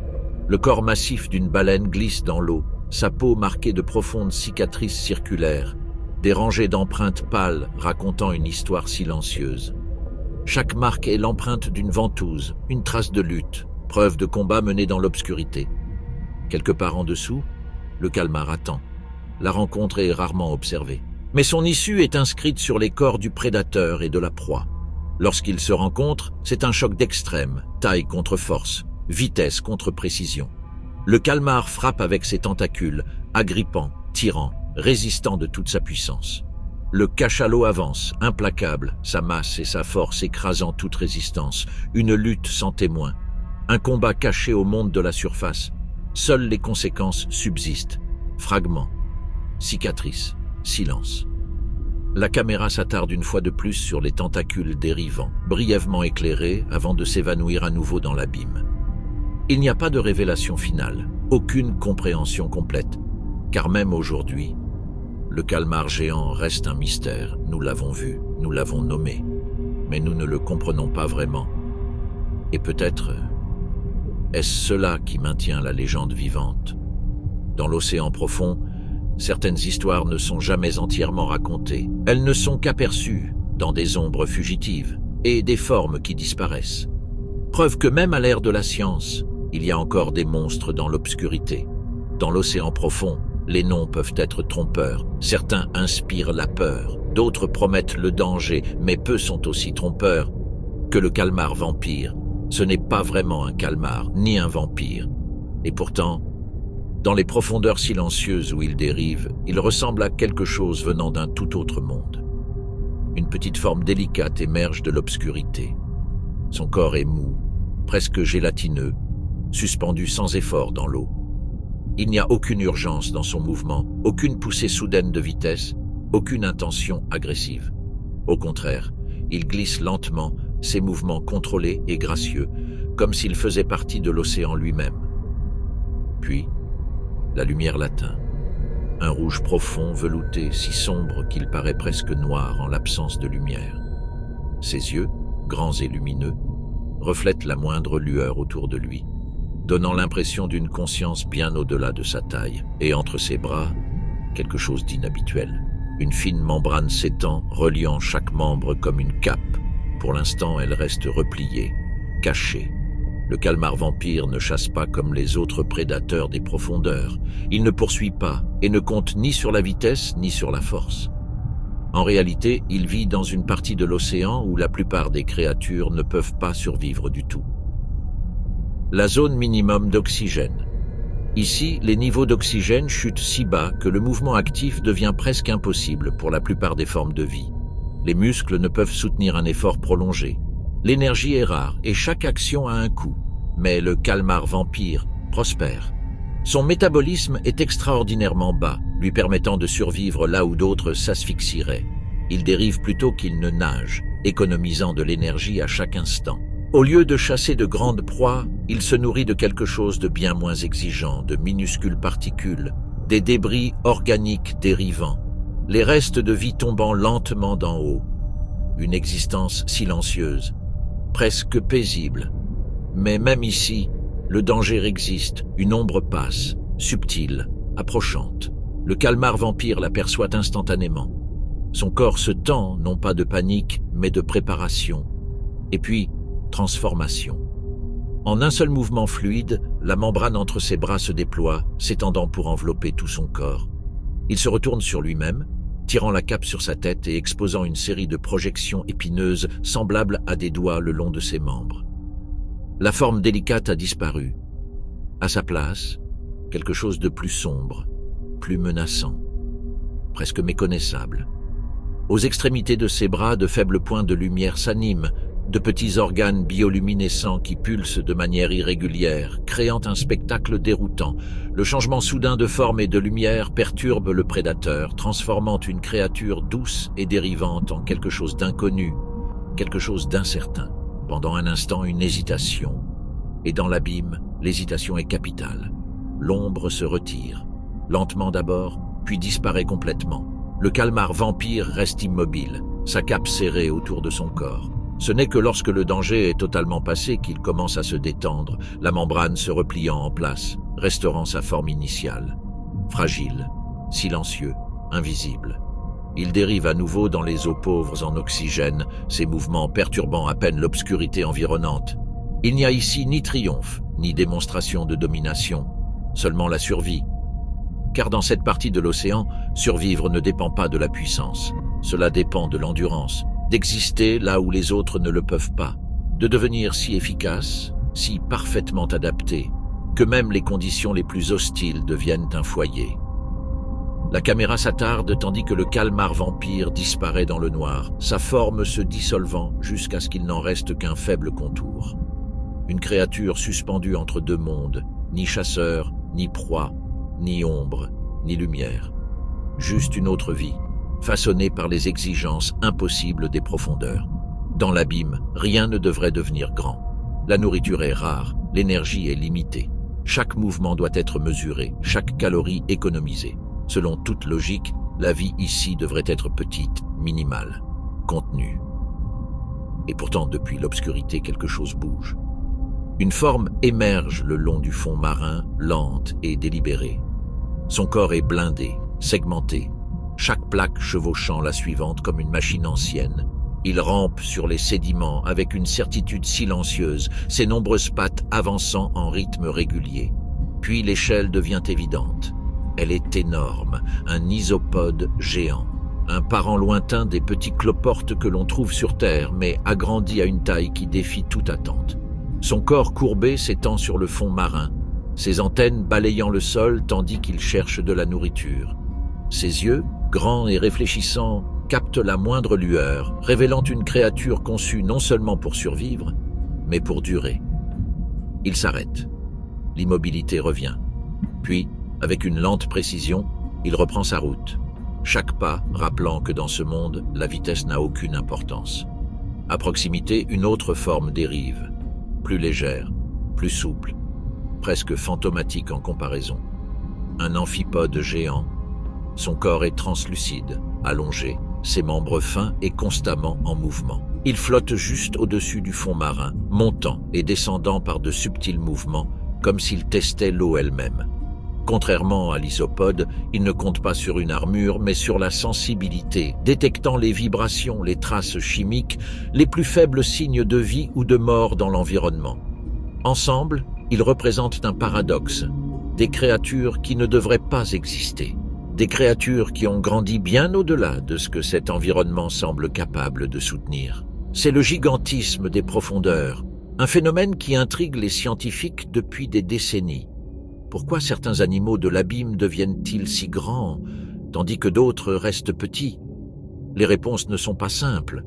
Le corps massif d'une baleine glisse dans l'eau, sa peau marquée de profondes cicatrices circulaires, des rangées d'empreintes pâles racontant une histoire silencieuse. Chaque marque est l'empreinte d'une ventouse, une trace de lutte, preuve de combat mené dans l'obscurité. Quelque part en dessous, le calmar attend. La rencontre est rarement observée. Mais son issue est inscrite sur les corps du prédateur et de la proie. Lorsqu'ils se rencontrent, c'est un choc d'extrême, taille contre force, vitesse contre précision. Le calmar frappe avec ses tentacules, agrippant, tirant, résistant de toute sa puissance. Le cachalot avance, implacable, sa masse et sa force écrasant toute résistance, une lutte sans témoin. Un combat caché au monde de la surface. Seules les conséquences subsistent. Fragments, cicatrices, silence. La caméra s'attarde une fois de plus sur les tentacules dérivants, brièvement éclairés avant de s'évanouir à nouveau dans l'abîme. Il n'y a pas de révélation finale, aucune compréhension complète, car même aujourd'hui, le calmar géant reste un mystère. Nous l'avons vu, nous l'avons nommé, mais nous ne le comprenons pas vraiment. Et peut-être est-ce cela qui maintient la légende vivante. Dans l'océan profond, certaines histoires ne sont jamais entièrement racontées. Elles ne sont qu'aperçues dans des ombres fugitives et des formes qui disparaissent. Preuve que même à l'ère de la science, il y a encore des monstres dans l'obscurité. Dans l'océan profond, les noms peuvent être trompeurs. Certains inspirent la peur, d'autres promettent le danger, mais peu sont aussi trompeurs. Que le calmar vampire, ce n'est pas vraiment un calmar, ni un vampire. Et pourtant, dans les profondeurs silencieuses où il dérive, il ressemble à quelque chose venant d'un tout autre monde. Une petite forme délicate émerge de l'obscurité. Son corps est mou, presque gélatineux, suspendu sans effort dans l'eau. Il n'y a aucune urgence dans son mouvement, aucune poussée soudaine de vitesse, aucune intention agressive. Au contraire, il glisse lentement, ses mouvements contrôlés et gracieux, comme s'il faisait partie de l'océan lui-même. Puis, la lumière l'atteint. Un rouge profond, velouté, si sombre qu'il paraît presque noir en l'absence de lumière. Ses yeux, grands et lumineux, reflètent la moindre lueur autour de lui, donnant l'impression d'une conscience bien au-delà de sa taille. Et entre ses bras, quelque chose d'inhabituel. Une fine membrane s'étend, reliant chaque membre comme une cape. Pour l'instant, elle reste repliée, cachée. Le calmar vampire ne chasse pas comme les autres prédateurs des profondeurs. Il ne poursuit pas et ne compte ni sur la vitesse ni sur la force. En réalité, il vit dans une partie de l'océan où la plupart des créatures ne peuvent pas survivre du tout. La zone minimum d'oxygène. Ici, les niveaux d'oxygène chutent si bas que le mouvement actif devient presque impossible pour la plupart des formes de vie. Les muscles ne peuvent soutenir un effort prolongé. L'énergie est rare et chaque action a un coût. Mais le calmar vampire prospère. Son métabolisme est extraordinairement bas, lui permettant de survivre là où d'autres s'asphyxieraient. Il dérive plutôt qu'il ne nage, économisant de l'énergie à chaque instant. Au lieu de chasser de grandes proies, il se nourrit de quelque chose de bien moins exigeant, de minuscules particules, des débris organiques dérivants, les restes de vie tombant lentement d'en haut. Une existence silencieuse, presque paisible. Mais même ici, le danger existe, une ombre passe, subtile, approchante. Le calmar vampire l'aperçoit instantanément. Son corps se tend, non pas de panique, mais de préparation. Et puis, transformation. En un seul mouvement fluide, la membrane entre ses bras se déploie, s'étendant pour envelopper tout son corps. Il se retourne sur lui-même, tirant la cape sur sa tête et exposant une série de projections épineuses semblables à des doigts le long de ses membres. La forme délicate a disparu. À sa place, quelque chose de plus sombre, plus menaçant, presque méconnaissable. Aux extrémités de ses bras, de faibles points de lumière s'animent, de petits organes bioluminescents qui pulsent de manière irrégulière, créant un spectacle déroutant. Le changement soudain de forme et de lumière perturbe le prédateur, transformant une créature douce et dérivante en quelque chose d'inconnu, quelque chose d'incertain. Pendant un instant, une hésitation. Et dans l'abîme, l'hésitation est capitale. L'ombre se retire, lentement d'abord, puis disparaît complètement. Le calmar vampire reste immobile, sa cape serrée autour de son corps. Ce n'est que lorsque le danger est totalement passé qu'il commence à se détendre, la membrane se repliant en place, restaurant sa forme initiale. Fragile, silencieux, invisible. Il dérive à nouveau dans les eaux pauvres en oxygène, ses mouvements perturbant à peine l'obscurité environnante. Il n'y a ici ni triomphe, ni démonstration de domination, seulement la survie. Car dans cette partie de l'océan, survivre ne dépend pas de la puissance. Cela dépend de l'endurance, d'exister là où les autres ne le peuvent pas, de devenir si efficace, si parfaitement adapté, que même les conditions les plus hostiles deviennent un foyer. La caméra s'attarde tandis que le calmar vampire disparaît dans le noir, sa forme se dissolvant jusqu'à ce qu'il n'en reste qu'un faible contour. Une créature suspendue entre deux mondes, ni chasseur, ni proie, ni ombre, ni lumière. Juste une autre vie, façonnée par les exigences impossibles des profondeurs. Dans l'abîme, rien ne devrait devenir grand. La nourriture est rare, l'énergie est limitée. Chaque mouvement doit être mesuré, chaque calorie économisée. Selon toute logique, la vie ici devrait être petite, minimale, contenue. Et pourtant, depuis l'obscurité, quelque chose bouge. Une forme émerge le long du fond marin, lente et délibérée. Son corps est blindé, segmenté, chaque plaque chevauchant la suivante comme une machine ancienne. Il rampe sur les sédiments avec une certitude silencieuse, ses nombreuses pattes avançant en rythme régulier. Puis l'échelle devient évidente. Elle est énorme, un isopode géant, un parent lointain des petits cloportes que l'on trouve sur Terre, mais agrandi à une taille qui défie toute attente. Son corps courbé s'étend sur le fond marin, ses antennes balayant le sol tandis qu'il cherche de la nourriture. Ses yeux, grands et réfléchissants, captent la moindre lueur, révélant une créature conçue non seulement pour survivre, mais pour durer. Il s'arrête. L'immobilité revient. Puis, avec une lente précision, il reprend sa route. Chaque pas rappelant que dans ce monde, la vitesse n'a aucune importance. À proximité, une autre forme dérive, plus légère, plus souple, presque fantomatique en comparaison. Un amphipode géant. Son corps est translucide, allongé, ses membres fins et constamment en mouvement. Il flotte juste au-dessus du fond marin, montant et descendant par de subtils mouvements, comme s'il testait l'eau elle-même. Contrairement à l'isopode, il ne compte pas sur une armure, mais sur la sensibilité, détectant les vibrations, les traces chimiques, les plus faibles signes de vie ou de mort dans l'environnement. Ensemble, ils représentent un paradoxe, des créatures qui ne devraient pas exister, des créatures qui ont grandi bien au-delà de ce que cet environnement semble capable de soutenir. C'est le gigantisme des profondeurs, un phénomène qui intrigue les scientifiques depuis des décennies. Pourquoi certains animaux de l'abîme deviennent-ils si grands, tandis que d'autres restent petits? Les réponses ne sont pas simples,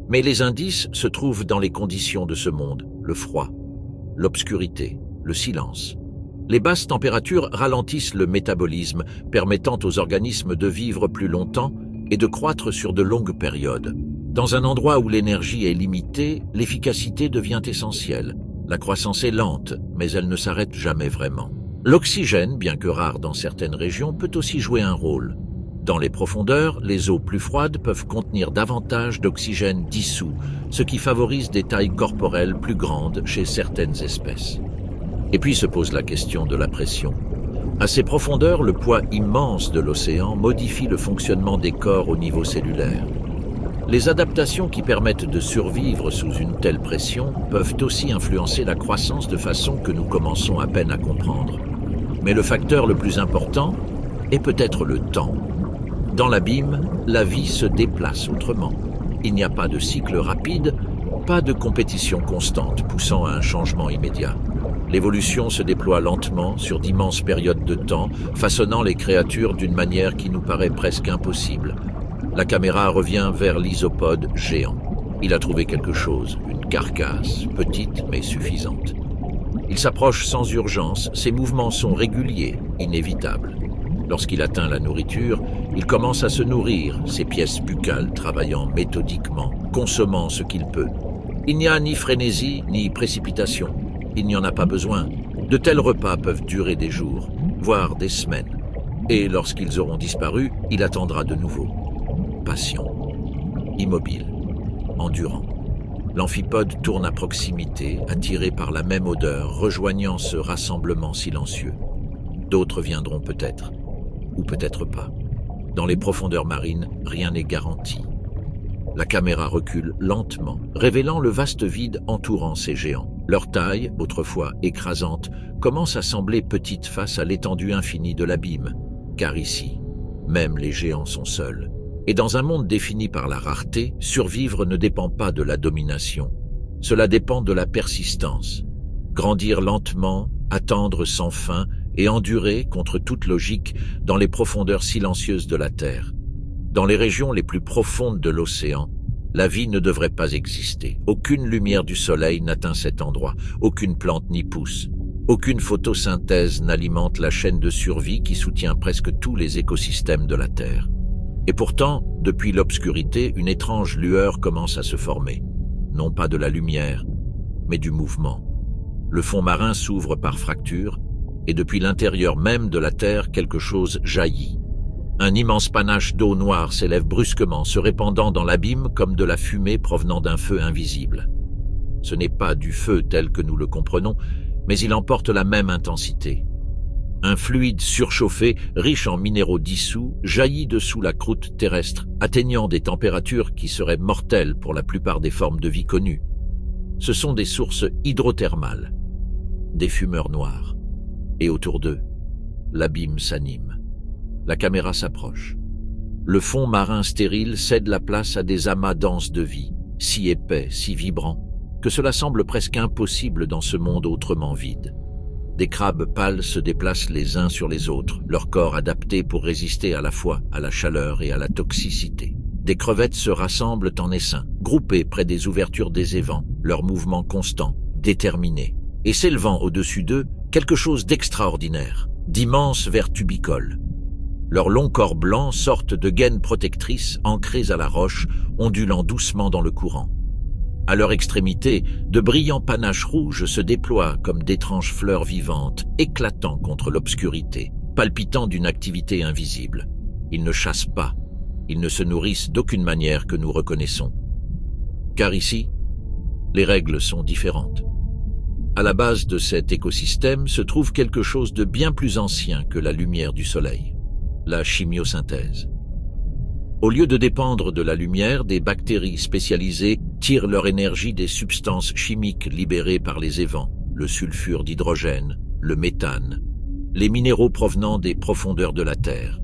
mais les indices se trouvent dans les conditions de ce monde, le froid, l'obscurité, le silence. Les basses températures ralentissent le métabolisme, permettant aux organismes de vivre plus longtemps et de croître sur de longues périodes. Dans un endroit où l'énergie est limitée, l'efficacité devient essentielle. La croissance est lente, mais elle ne s'arrête jamais vraiment. L'oxygène, bien que rare dans certaines régions, peut aussi jouer un rôle. Dans les profondeurs, les eaux plus froides peuvent contenir davantage d'oxygène dissous, ce qui favorise des tailles corporelles plus grandes chez certaines espèces. Et puis se pose la question de la pression. À ces profondeurs, le poids immense de l'océan modifie le fonctionnement des corps au niveau cellulaire. Les adaptations qui permettent de survivre sous une telle pression peuvent aussi influencer la croissance de façon que nous commençons à peine à comprendre. Mais le facteur le plus important est peut-être le temps. Dans l'abîme, la vie se déplace autrement. Il n'y a pas de cycle rapide, pas de compétition constante poussant à un changement immédiat. L'évolution se déploie lentement sur d'immenses périodes de temps, façonnant les créatures d'une manière qui nous paraît presque impossible. La caméra revient vers l'isopode géant. Il a trouvé quelque chose, une carcasse, petite mais suffisante. Il s'approche sans urgence, ses mouvements sont réguliers, inévitables. Lorsqu'il atteint la nourriture, il commence à se nourrir, ses pièces buccales travaillant méthodiquement, consommant ce qu'il peut. Il n'y a ni frénésie, ni précipitation. Il n'y en a pas besoin. De tels repas peuvent durer des jours, voire des semaines. Et lorsqu'ils auront disparu, il attendra de nouveau. Patient, immobile, endurant. L'amphipode tourne à proximité, attiré par la même odeur, rejoignant ce rassemblement silencieux. D'autres viendront peut-être, ou peut-être pas. Dans les profondeurs marines, rien n'est garanti. La caméra recule lentement, révélant le vaste vide entourant ces géants. Leur taille, autrefois écrasante, commence à sembler petite face à l'étendue infinie de l'abîme, car ici, même les géants sont seuls. Et dans un monde défini par la rareté, survivre ne dépend pas de la domination. Cela dépend de la persistance. Grandir lentement, attendre sans fin et endurer, contre toute logique, dans les profondeurs silencieuses de la Terre. Dans les régions les plus profondes de l'océan, la vie ne devrait pas exister. Aucune lumière du soleil n'atteint cet endroit, aucune plante n'y pousse. Aucune photosynthèse n'alimente la chaîne de survie qui soutient presque tous les écosystèmes de la Terre. Et pourtant, depuis l'obscurité, une étrange lueur commence à se former. Non pas de la lumière, mais du mouvement. Le fond marin s'ouvre par fractures, et depuis l'intérieur même de la Terre, quelque chose jaillit. Un immense panache d'eau noire s'élève brusquement, se répandant dans l'abîme comme de la fumée provenant d'un feu invisible. Ce n'est pas du feu tel que nous le comprenons, mais il emporte la même intensité. Un fluide surchauffé, riche en minéraux dissous, jaillit dessous la croûte terrestre, atteignant des températures qui seraient mortelles pour la plupart des formes de vie connues. Ce sont des sources hydrothermales, des fumeurs noirs. Et autour d'eux, l'abîme s'anime. La caméra s'approche. Le fond marin stérile cède la place à des amas denses de vie, si épais, si vibrants, que cela semble presque impossible dans ce monde autrement vide. Des crabes pâles se déplacent les uns sur les autres, leur corps adapté pour résister à la fois à la chaleur et à la toxicité. Des crevettes se rassemblent en essaim, groupées près des ouvertures des évents, leurs mouvements constants, déterminés. Et s'élevant au-dessus d'eux, quelque chose d'extraordinaire, d'immenses vers tubicoles. Leurs longs corps blancs sortent de gaines protectrices ancrées à la roche, ondulant doucement dans le courant. À leur extrémité, de brillants panaches rouges se déploient comme d'étranges fleurs vivantes, éclatant contre l'obscurité, palpitant d'une activité invisible. Ils ne chassent pas, ils ne se nourrissent d'aucune manière que nous reconnaissons. Car ici, les règles sont différentes. À la base de cet écosystème se trouve quelque chose de bien plus ancien que la lumière du soleil, la chimiosynthèse. Au lieu de dépendre de la lumière, des bactéries spécialisées tirent leur énergie des substances chimiques libérées par les évents, le sulfure d'hydrogène, le méthane, les minéraux provenant des profondeurs de la Terre.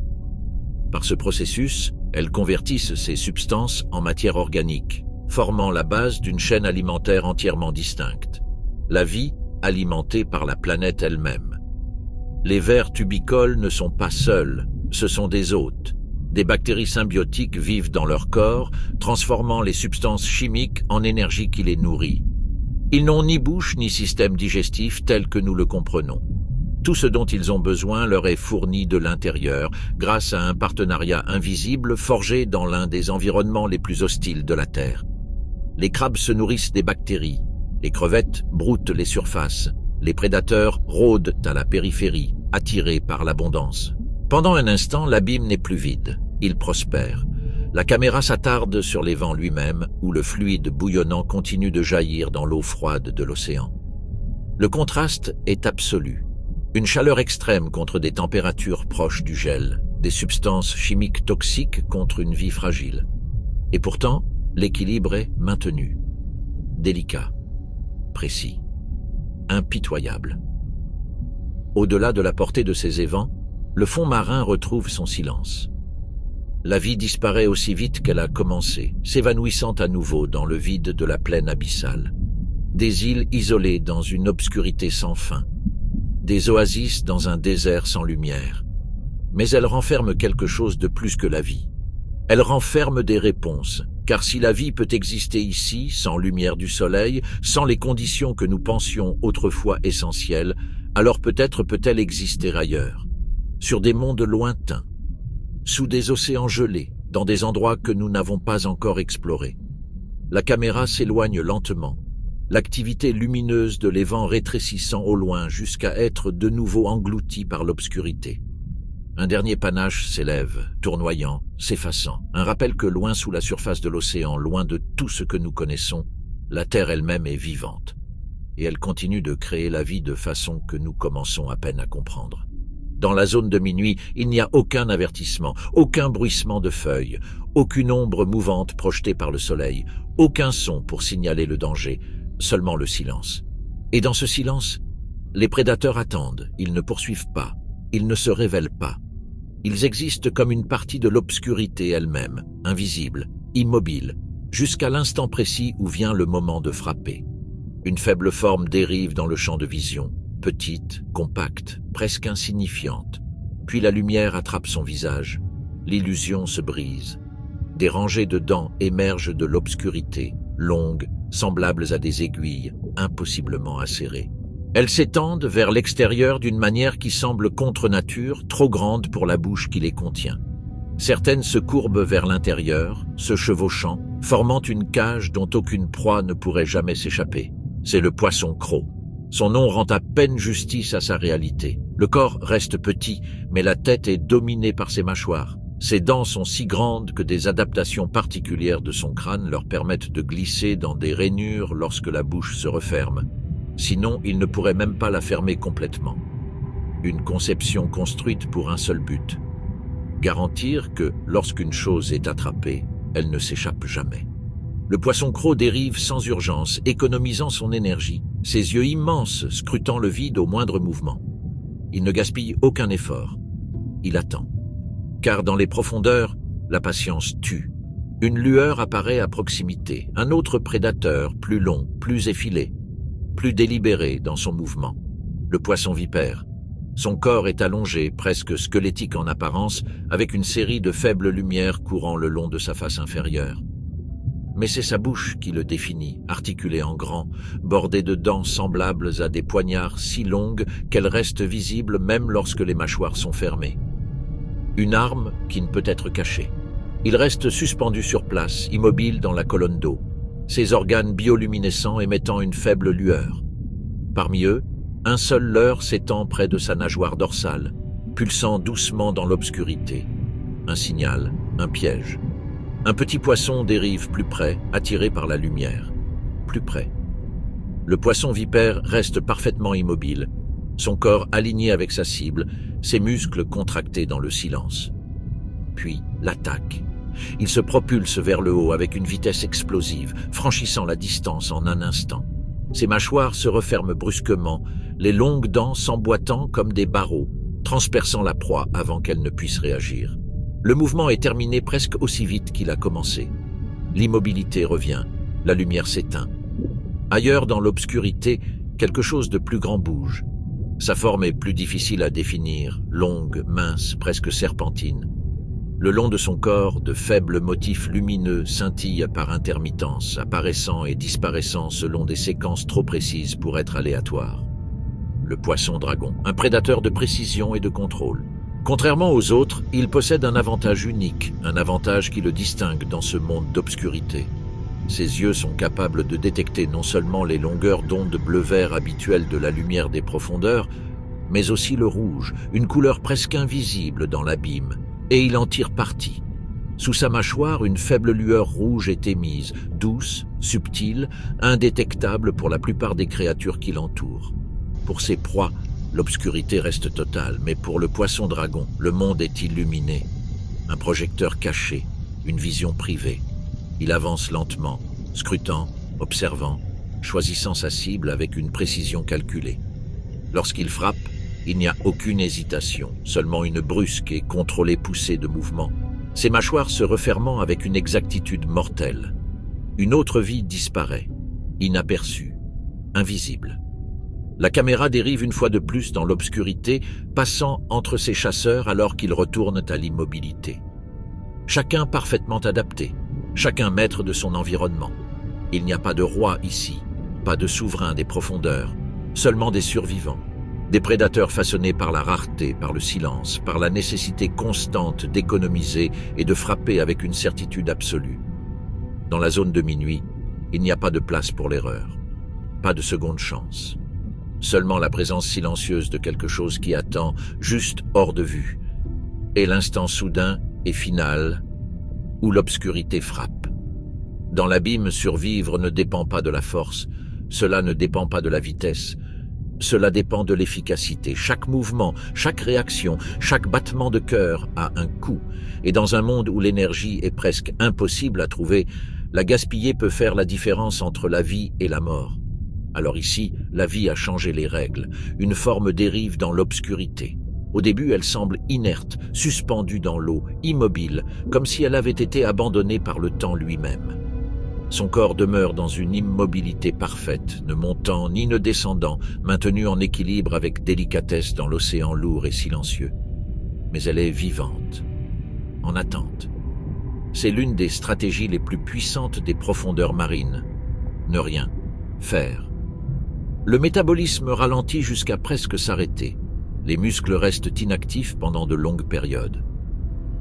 Par ce processus, elles convertissent ces substances en matière organique, formant la base d'une chaîne alimentaire entièrement distincte. La vie alimentée par la planète elle-même. Les vers tubicoles ne sont pas seuls, ce sont des hôtes. Des bactéries symbiotiques vivent dans leur corps, transformant les substances chimiques en énergie qui les nourrit. Ils n'ont ni bouche ni système digestif tel que nous le comprenons. Tout ce dont ils ont besoin leur est fourni de l'intérieur, grâce à un partenariat invisible forgé dans l'un des environnements les plus hostiles de la Terre. Les crabes se nourrissent des bactéries, les crevettes broutent les surfaces, les prédateurs rôdent à la périphérie, attirés par l'abondance. Pendant un instant, l'abîme n'est plus vide, il prospère. La caméra s'attarde sur l'évent lui-même, où le fluide bouillonnant continue de jaillir dans l'eau froide de l'océan. Le contraste est absolu. Une chaleur extrême contre des températures proches du gel, des substances chimiques toxiques contre une vie fragile. Et pourtant, l'équilibre est maintenu. Délicat, précis, impitoyable. Au-delà de la portée de ces évents, le fond marin retrouve son silence. La vie disparaît aussi vite qu'elle a commencé, s'évanouissant à nouveau dans le vide de la plaine abyssale. Des îles isolées dans une obscurité sans fin, des oasis dans un désert sans lumière. Mais elle renferme quelque chose de plus que la vie. Elle renferme des réponses, car si la vie peut exister ici, sans lumière du soleil, sans les conditions que nous pensions autrefois essentielles, alors peut-être peut-elle exister ailleurs, sur des mondes lointains, sous des océans gelés, dans des endroits que nous n'avons pas encore explorés. La caméra s'éloigne lentement, l'activité lumineuse de l'évent rétrécissant au loin jusqu'à être de nouveau engloutie par l'obscurité. Un dernier panache s'élève, tournoyant, s'effaçant, un rappel que loin sous la surface de l'océan, loin de tout ce que nous connaissons, la Terre elle-même est vivante. Et elle continue de créer la vie de façon que nous commençons à peine à comprendre. Dans la zone de minuit, il n'y a aucun avertissement, aucun bruissement de feuilles, aucune ombre mouvante projetée par le soleil, aucun son pour signaler le danger, seulement le silence. Et dans ce silence, les prédateurs attendent, ils ne poursuivent pas, ils ne se révèlent pas. Ils existent comme une partie de l'obscurité elle-même, invisible, immobile, jusqu'à l'instant précis où vient le moment de frapper. Une faible forme dérive dans le champ de vision, petite, compacte, presque insignifiante. Puis la lumière attrape son visage. L'illusion se brise. Des rangées de dents émergent de l'obscurité, longues, semblables à des aiguilles, impossiblement acérées. Elles s'étendent vers l'extérieur d'une manière qui semble contre nature, trop grande pour la bouche qui les contient. Certaines se courbent vers l'intérieur, se chevauchant, formant une cage dont aucune proie ne pourrait jamais s'échapper. C'est le poisson croc. Son nom rend à peine justice à sa réalité. Le corps reste petit, mais la tête est dominée par ses mâchoires. Ses dents sont si grandes que des adaptations particulières de son crâne leur permettent de glisser dans des rainures lorsque la bouche se referme. Sinon, il ne pourrait même pas la fermer complètement. Une conception construite pour un seul but. Garantir que, lorsqu'une chose est attrapée, elle ne s'échappe jamais. Le poisson croc dérive sans urgence, économisant son énergie, ses yeux immenses scrutant le vide au moindre mouvement. Il ne gaspille aucun effort. Il attend. Car dans les profondeurs, la patience tue. Une lueur apparaît à proximité, un autre prédateur, plus long, plus effilé, plus délibéré dans son mouvement. Le poisson vipère. Son corps est allongé, presque squelettique en apparence, avec une série de faibles lumières courant le long de sa face inférieure. Mais c'est sa bouche qui le définit, articulée en grand, bordée de dents semblables à des poignards si longues qu'elles restent visibles même lorsque les mâchoires sont fermées. Une arme qui ne peut être cachée. Il reste suspendu sur place, immobile dans la colonne d'eau, ses organes bioluminescents émettant une faible lueur. Parmi eux, un seul leurre s'étend près de sa nageoire dorsale, pulsant doucement dans l'obscurité. Un signal, un piège. Un petit poisson dérive plus près, attiré par la lumière. Plus près. Le poisson vipère reste parfaitement immobile, son corps aligné avec sa cible, ses muscles contractés dans le silence. Puis, l'attaque. Il se propulse vers le haut avec une vitesse explosive, franchissant la distance en un instant. Ses mâchoires se referment brusquement, les longues dents s'emboîtant comme des barreaux, transperçant la proie avant qu'elle ne puisse réagir. Le mouvement est terminé presque aussi vite qu'il a commencé. L'immobilité revient, la lumière s'éteint. Ailleurs dans l'obscurité, quelque chose de plus grand bouge. Sa forme est plus difficile à définir, longue, mince, presque serpentine. Le long de son corps, de faibles motifs lumineux scintillent par intermittence, apparaissant et disparaissant selon des séquences trop précises pour être aléatoires. Le poisson-dragon, un prédateur de précision et de contrôle. Contrairement aux autres, il possède un avantage unique, un avantage qui le distingue dans ce monde d'obscurité. Ses yeux sont capables de détecter non seulement les longueurs d'onde bleu-vert habituelles de la lumière des profondeurs, mais aussi le rouge, une couleur presque invisible dans l'abîme, et il en tire parti. Sous sa mâchoire, une faible lueur rouge est émise, douce, subtile, indétectable pour la plupart des créatures qui l'entourent. Pour ses proies, l'obscurité reste totale, mais pour le poisson-dragon, le monde est illuminé. Un projecteur caché, une vision privée. Il avance lentement, scrutant, observant, choisissant sa cible avec une précision calculée. Lorsqu'il frappe, il n'y a aucune hésitation, seulement une brusque et contrôlée poussée de mouvement, ses mâchoires se refermant avec une exactitude mortelle. Une autre vie disparaît, inaperçue, invisible. La caméra dérive une fois de plus dans l'obscurité, passant entre ses chasseurs alors qu'ils retournent à l'immobilité. Chacun parfaitement adapté, chacun maître de son environnement. Il n'y a pas de roi ici, pas de souverain des profondeurs, seulement des survivants. Des prédateurs façonnés par la rareté, par le silence, par la nécessité constante d'économiser et de frapper avec une certitude absolue. Dans la zone de minuit, il n'y a pas de place pour l'erreur, pas de seconde chance. Seulement la présence silencieuse de quelque chose qui attend, juste hors de vue. Et l'instant soudain et final, où l'obscurité frappe. Dans l'abîme, survivre ne dépend pas de la force, cela ne dépend pas de la vitesse, cela dépend de l'efficacité. Chaque mouvement, chaque réaction, chaque battement de cœur a un coût. Et dans un monde où l'énergie est presque impossible à trouver, la gaspiller peut faire la différence entre la vie et la mort. Alors ici, la vie a changé les règles. Une forme dérive dans l'obscurité. Au début, elle semble inerte, suspendue dans l'eau, immobile, comme si elle avait été abandonnée par le temps lui-même. Son corps demeure dans une immobilité parfaite, ne montant ni ne descendant, maintenue en équilibre avec délicatesse dans l'océan lourd et silencieux. Mais elle est vivante, en attente. C'est l'une des stratégies les plus puissantes des profondeurs marines. Ne rien, faire. Le métabolisme ralentit jusqu'à presque s'arrêter. Les muscles restent inactifs pendant de longues périodes.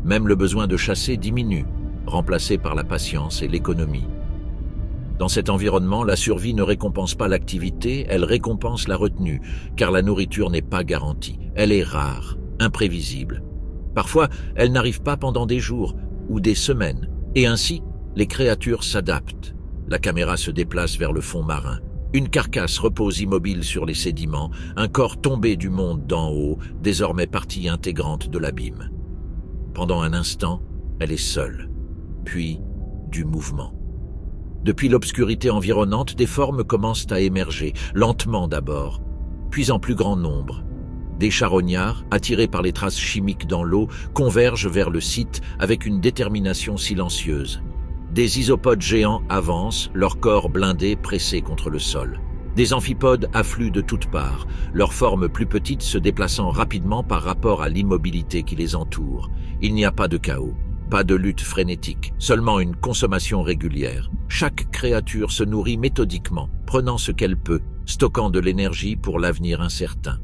Même le besoin de chasser diminue, remplacé par la patience et l'économie. Dans cet environnement, la survie ne récompense pas l'activité, elle récompense la retenue, car la nourriture n'est pas garantie. Elle est rare, imprévisible. Parfois, elle n'arrive pas pendant des jours ou des semaines, et ainsi, les créatures s'adaptent. La caméra se déplace vers le fond marin. Une carcasse repose immobile sur les sédiments, un corps tombé du monde d'en haut, désormais partie intégrante de l'abîme. Pendant un instant, elle est seule, puis du mouvement. Depuis l'obscurité environnante, des formes commencent à émerger, lentement d'abord, puis en plus grand nombre. Des charognards, attirés par les traces chimiques dans l'eau, convergent vers le site avec une détermination silencieuse. Des isopodes géants avancent, leurs corps blindés pressés contre le sol. Des amphipodes affluent de toutes parts, leurs formes plus petites se déplaçant rapidement par rapport à l'immobilité qui les entoure. Il n'y a pas de chaos, pas de lutte frénétique, seulement une consommation régulière. Chaque créature se nourrit méthodiquement, prenant ce qu'elle peut, stockant de l'énergie pour l'avenir incertain.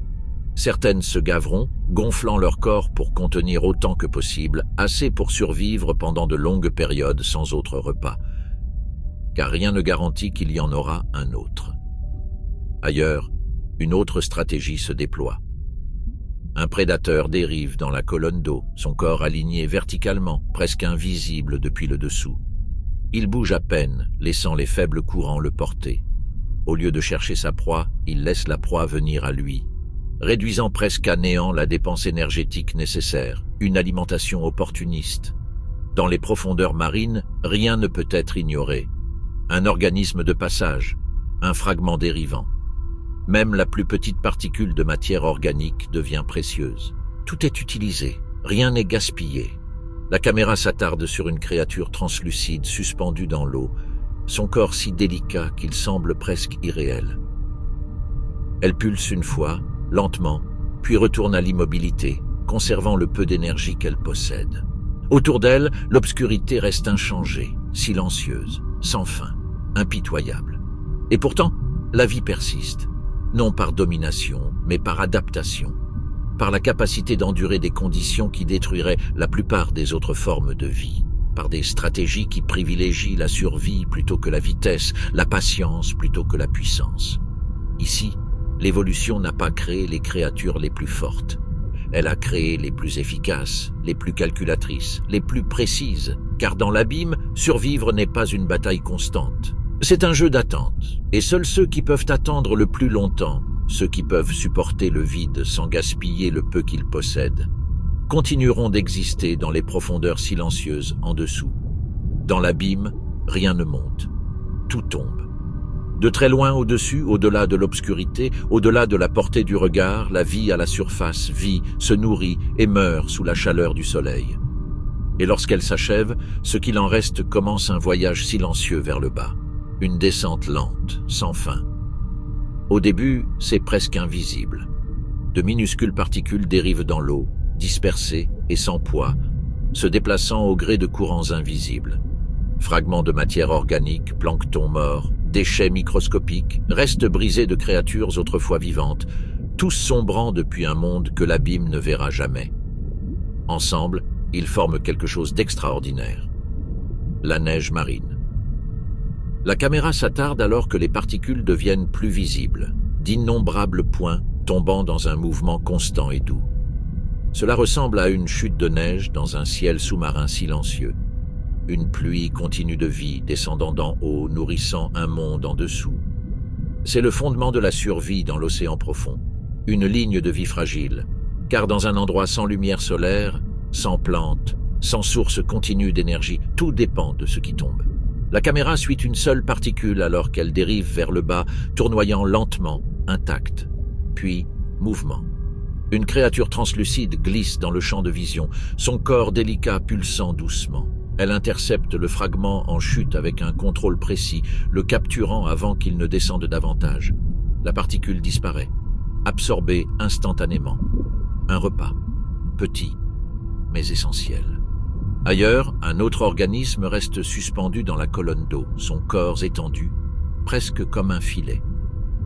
Certaines se gaveront, gonflant leur corps pour contenir autant que possible, assez pour survivre pendant de longues périodes sans autre repas. Car rien ne garantit qu'il y en aura un autre. Ailleurs, une autre stratégie se déploie. Un prédateur dérive dans la colonne d'eau, son corps aligné verticalement, presque invisible depuis le dessous. Il bouge à peine, laissant les faibles courants le porter. Au lieu de chercher sa proie, il laisse la proie venir à lui, réduisant presque à néant la dépense énergétique nécessaire, une alimentation opportuniste. Dans les profondeurs marines, rien ne peut être ignoré. Un organisme de passage, un fragment dérivant. Même la plus petite particule de matière organique devient précieuse. Tout est utilisé, rien n'est gaspillé. La caméra s'attarde sur une créature translucide suspendue dans l'eau, son corps si délicat qu'il semble presque irréel. Elle pulse une fois, lentement, puis retourne à l'immobilité, conservant le peu d'énergie qu'elle possède. Autour d'elle, l'obscurité reste inchangée, silencieuse, sans fin, impitoyable. Et pourtant, la vie persiste. Non par domination, mais par adaptation, par la capacité d'endurer des conditions qui détruiraient la plupart des autres formes de vie, par des stratégies qui privilégient la survie plutôt que la vitesse, la patience plutôt que la puissance. Ici, l'évolution n'a pas créé les créatures les plus fortes. Elle a créé les plus efficaces, les plus calculatrices, les plus précises, car dans l'abîme, survivre n'est pas une bataille constante. C'est un jeu d'attente, et seuls ceux qui peuvent attendre le plus longtemps, ceux qui peuvent supporter le vide sans gaspiller le peu qu'ils possèdent, continueront d'exister dans les profondeurs silencieuses en dessous. Dans l'abîme, rien ne monte, tout tombe. De très loin au-dessus, au-delà de l'obscurité, au-delà de la portée du regard, la vie à la surface vit, se nourrit et meurt sous la chaleur du soleil. Et lorsqu'elle s'achève, ce qu'il en reste commence un voyage silencieux vers le bas. Une descente lente, sans fin. Au début, c'est presque invisible. De minuscules particules dérivent dans l'eau, dispersées et sans poids, se déplaçant au gré de courants invisibles. Fragments de matière organique, plancton mort, déchets microscopiques, restes brisés de créatures autrefois vivantes, tous sombrant depuis un monde que l'abîme ne verra jamais. Ensemble, ils forment quelque chose d'extraordinaire. La neige marine. La caméra s'attarde alors que les particules deviennent plus visibles, d'innombrables points tombant dans un mouvement constant et doux. Cela ressemble à une chute de neige dans un ciel sous-marin silencieux. Une pluie continue de vie descendant d'en haut, nourrissant un monde en dessous. C'est le fondement de la survie dans l'océan profond, une ligne de vie fragile, car dans un endroit sans lumière solaire, sans plantes, sans source continue d'énergie, tout dépend de ce qui tombe. La caméra suit une seule particule alors qu'elle dérive vers le bas, tournoyant lentement, intacte. Puis, mouvement. Une créature translucide glisse dans le champ de vision, son corps délicat pulsant doucement. Elle intercepte le fragment en chute avec un contrôle précis, le capturant avant qu'il ne descende davantage. La particule disparaît, absorbée instantanément. Un repas, petit, mais essentiel. Ailleurs, un autre organisme reste suspendu dans la colonne d'eau, son corps étendu, presque comme un filet.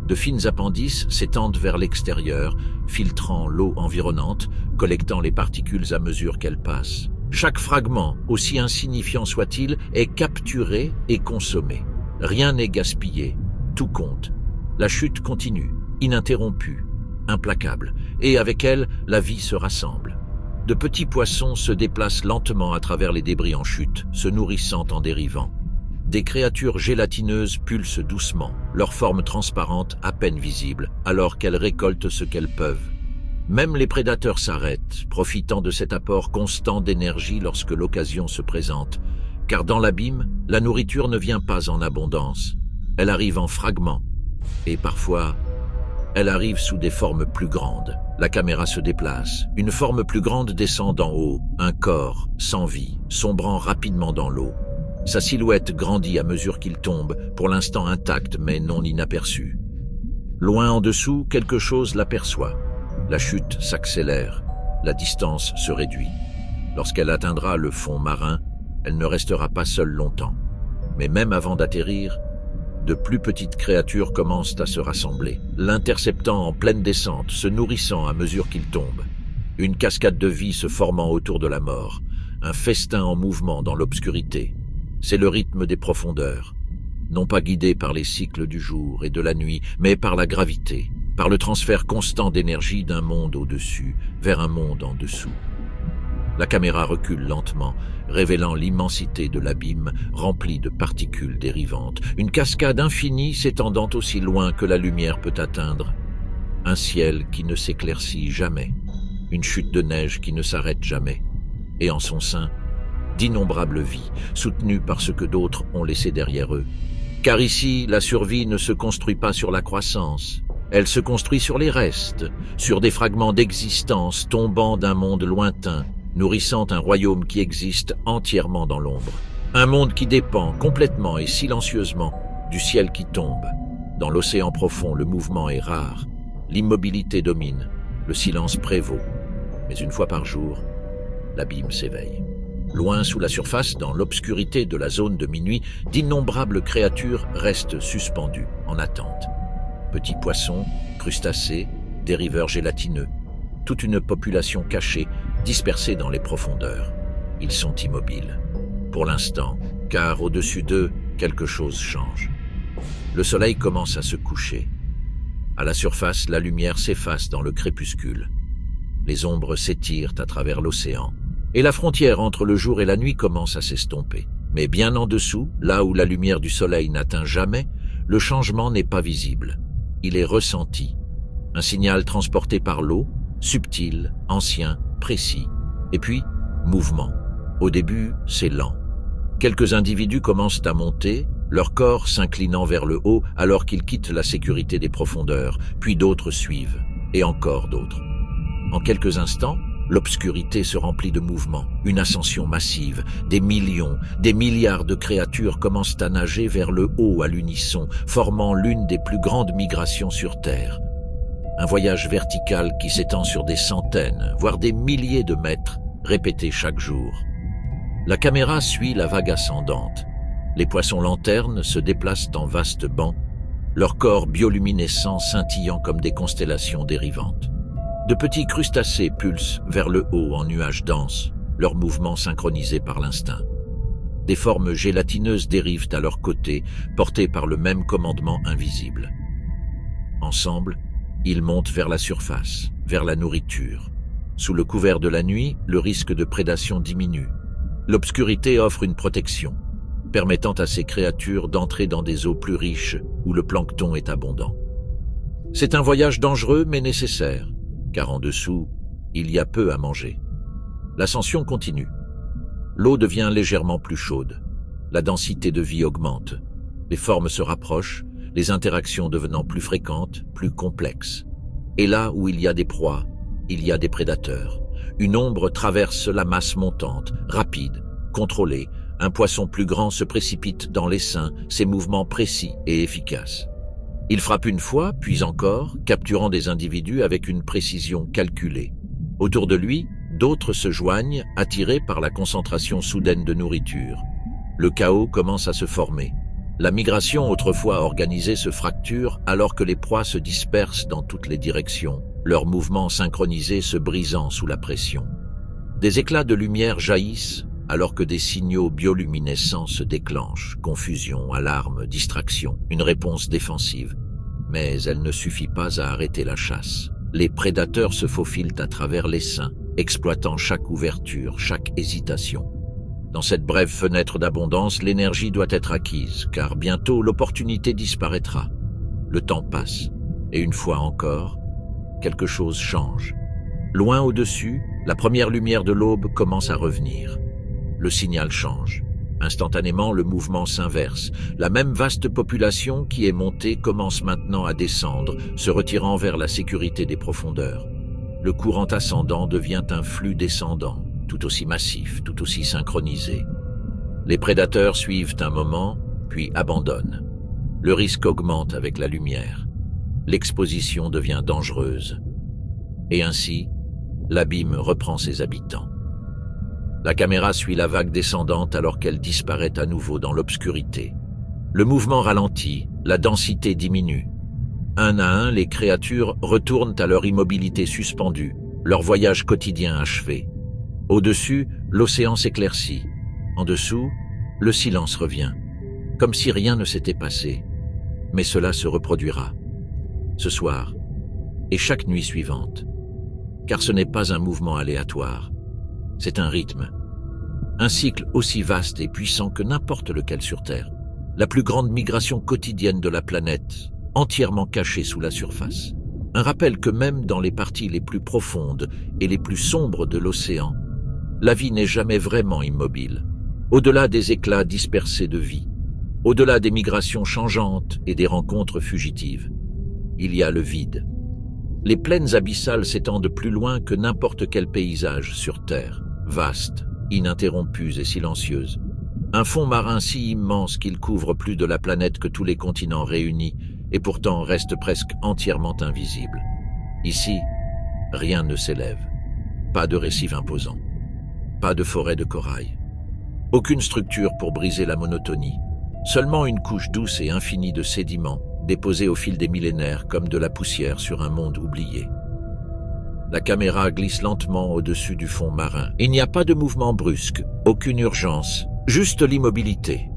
De fines appendices s'étendent vers l'extérieur, filtrant l'eau environnante, collectant les particules à mesure qu'elles passent. Chaque fragment, aussi insignifiant soit-il, est capturé et consommé. Rien n'est gaspillé, tout compte. La chute continue, ininterrompue, implacable, et avec elle, la vie se rassemble. De petits poissons se déplacent lentement à travers les débris en chute, se nourrissant en dérivant. Des créatures gélatineuses pulsent doucement, leur forme transparente à peine visible, alors qu'elles récoltent ce qu'elles peuvent. Même les prédateurs s'arrêtent, profitant de cet apport constant d'énergie lorsque l'occasion se présente. Car dans l'abîme, la nourriture ne vient pas en abondance. Elle arrive en fragments. Et parfois, Elle arrive sous des formes plus grandes. La caméra se déplace. Une forme plus grande descend d'en haut. Un corps, sans vie, sombrant rapidement dans l'eau. Sa silhouette grandit à mesure qu'il tombe, pour l'instant intact mais non inaperçu. Loin en dessous, quelque chose l'aperçoit. La chute s'accélère. La distance se réduit. Lorsqu'elle atteindra le fond marin, elle ne restera pas seule longtemps. Mais même avant d'atterrir, de plus petites créatures commencent à se rassembler, l'interceptant en pleine descente, se nourrissant à mesure qu'il tombe. Une cascade de vie se formant autour de la mort, un festin en mouvement dans l'obscurité. C'est le rythme des profondeurs, non pas guidé par les cycles du jour et de la nuit, mais par la gravité, par le transfert constant d'énergie d'un monde au-dessus vers un monde en dessous. La caméra recule lentement, révélant l'immensité de l'abîme rempli de particules dérivantes, une cascade infinie s'étendant aussi loin que la lumière peut atteindre. Un ciel qui ne s'éclaircit jamais, une chute de neige qui ne s'arrête jamais, et en son sein, d'innombrables vies, soutenues par ce que d'autres ont laissé derrière eux. Car ici, la survie ne se construit pas sur la croissance, elle se construit sur les restes, sur des fragments d'existence tombant d'un monde lointain, nourrissant un royaume qui existe entièrement dans l'ombre. Un monde qui dépend complètement et silencieusement du ciel qui tombe. Dans l'océan profond, le mouvement est rare, l'immobilité domine, le silence prévaut. Mais une fois par jour, l'abîme s'éveille. Loin sous la surface, dans l'obscurité de la zone de minuit, d'innombrables créatures restent suspendues, en attente. Petits poissons, crustacés, dériveurs gélatineux, toute une population cachée, dispersée dans les profondeurs. Ils sont immobiles. Pour l'instant, car au-dessus d'eux, quelque chose change. Le soleil commence à se coucher. À la surface, la lumière s'efface dans le crépuscule. Les ombres s'étirent à travers l'océan. Et la frontière entre le jour et la nuit commence à s'estomper. Mais bien en dessous, là où la lumière du soleil n'atteint jamais, le changement n'est pas visible. Il est ressenti. Un signal transporté par l'eau, subtil, ancien, précis. Et puis, mouvement. Au début, c'est lent. Quelques individus commencent à monter, leur corps s'inclinant vers le haut alors qu'ils quittent la sécurité des profondeurs, puis d'autres suivent, et encore d'autres. En quelques instants, l'obscurité se remplit de mouvements, une ascension massive, des millions, des milliards de créatures commencent à nager vers le haut à l'unisson, formant l'une des plus grandes migrations sur Terre. Un voyage vertical qui s'étend sur des centaines, voire des milliers de mètres, répété chaque jour. La caméra suit la vague ascendante. Les poissons lanternes se déplacent en vastes bancs, leurs corps bioluminescents scintillant comme des constellations dérivantes. De petits crustacés pulsent vers le haut en nuages denses, leurs mouvements synchronisés par l'instinct. Des formes gélatineuses dérivent à leur côté, portées par le même commandement invisible. Ensemble, ils montent vers la surface, vers la nourriture. Sous le couvert de la nuit, le risque de prédation diminue. L'obscurité offre une protection, permettant à ces créatures d'entrer dans des eaux plus riches où le plancton est abondant. C'est un voyage dangereux mais nécessaire, car en dessous, il y a peu à manger. L'ascension continue. L'eau devient légèrement plus chaude. La densité de vie augmente. Les formes se rapprochent, les interactions devenant plus fréquentes, plus complexes. Et là où il y a des proies, il y a des prédateurs. Une ombre traverse la masse montante, rapide, contrôlée. Un poisson plus grand se précipite dans l'essaim, ses mouvements précis et efficaces. Il frappe une fois, puis encore, capturant des individus avec une précision calculée. Autour de lui, d'autres se joignent, attirés par la concentration soudaine de nourriture. Le chaos commence à se former. La migration autrefois organisée se fracture alors que les proies se dispersent dans toutes les directions, leurs mouvements synchronisés se brisant sous la pression. Des éclats de lumière jaillissent alors que des signaux bioluminescents se déclenchent, confusion, alarme, distraction, une réponse défensive. Mais elle ne suffit pas à arrêter la chasse. Les prédateurs se faufilent à travers l'essaim, exploitant chaque ouverture, chaque hésitation. Dans cette brève fenêtre d'abondance, l'énergie doit être acquise, car bientôt l'opportunité disparaîtra. Le temps passe, et une fois encore, quelque chose change. Loin au-dessus, la première lumière de l'aube commence à revenir. Le signal change. Instantanément, le mouvement s'inverse. La même vaste population qui est montée commence maintenant à descendre, se retirant vers la sécurité des profondeurs. Le courant ascendant devient un flux descendant, tout aussi massif, tout aussi synchronisé. Les prédateurs suivent un moment, puis abandonnent. Le risque augmente avec la lumière. L'exposition devient dangereuse. Et ainsi, l'abîme reprend ses habitants. La caméra suit la vague descendante alors qu'elle disparaît à nouveau dans l'obscurité. Le mouvement ralentit, la densité diminue. Un à un, les créatures retournent à leur immobilité suspendue, leur voyage quotidien achevé. Au-dessus, l'océan s'éclaircit. En dessous, le silence revient, comme si rien ne s'était passé. Mais cela se reproduira, ce soir, et chaque nuit suivante. Car ce n'est pas un mouvement aléatoire, c'est un rythme. Un cycle aussi vaste et puissant que n'importe lequel sur Terre. La plus grande migration quotidienne de la planète, entièrement cachée sous la surface. Un rappel que même dans les parties les plus profondes et les plus sombres de l'océan, la vie n'est jamais vraiment immobile. Au-delà des éclats dispersés de vie, au-delà des migrations changeantes et des rencontres fugitives, il y a le vide. Les plaines abyssales s'étendent plus loin que n'importe quel paysage sur Terre, vastes, ininterrompues et silencieuses. Un fond marin si immense qu'il couvre plus de la planète que tous les continents réunis et pourtant reste presque entièrement invisible. Ici, rien ne s'élève. Pas de récif imposant. Pas de forêt de corail. Aucune structure pour briser la monotonie. Seulement une couche douce et infinie de sédiments déposés au fil des millénaires comme de la poussière sur un monde oublié. La caméra glisse lentement au-dessus du fond marin. Il n'y a pas de mouvement brusque, aucune urgence, juste l'immobilité.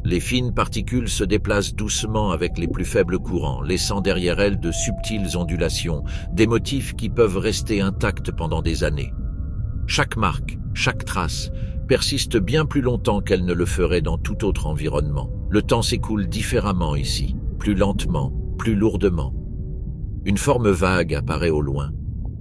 Les fines particules se déplacent doucement avec les plus faibles courants, laissant derrière elles de subtiles ondulations, des motifs qui peuvent rester intacts pendant des années. Chaque marque, chaque trace, persiste bien plus longtemps qu'elle ne le ferait dans tout autre environnement. Le temps s'écoule différemment ici, plus lentement, plus lourdement. Une forme vague apparaît au loin.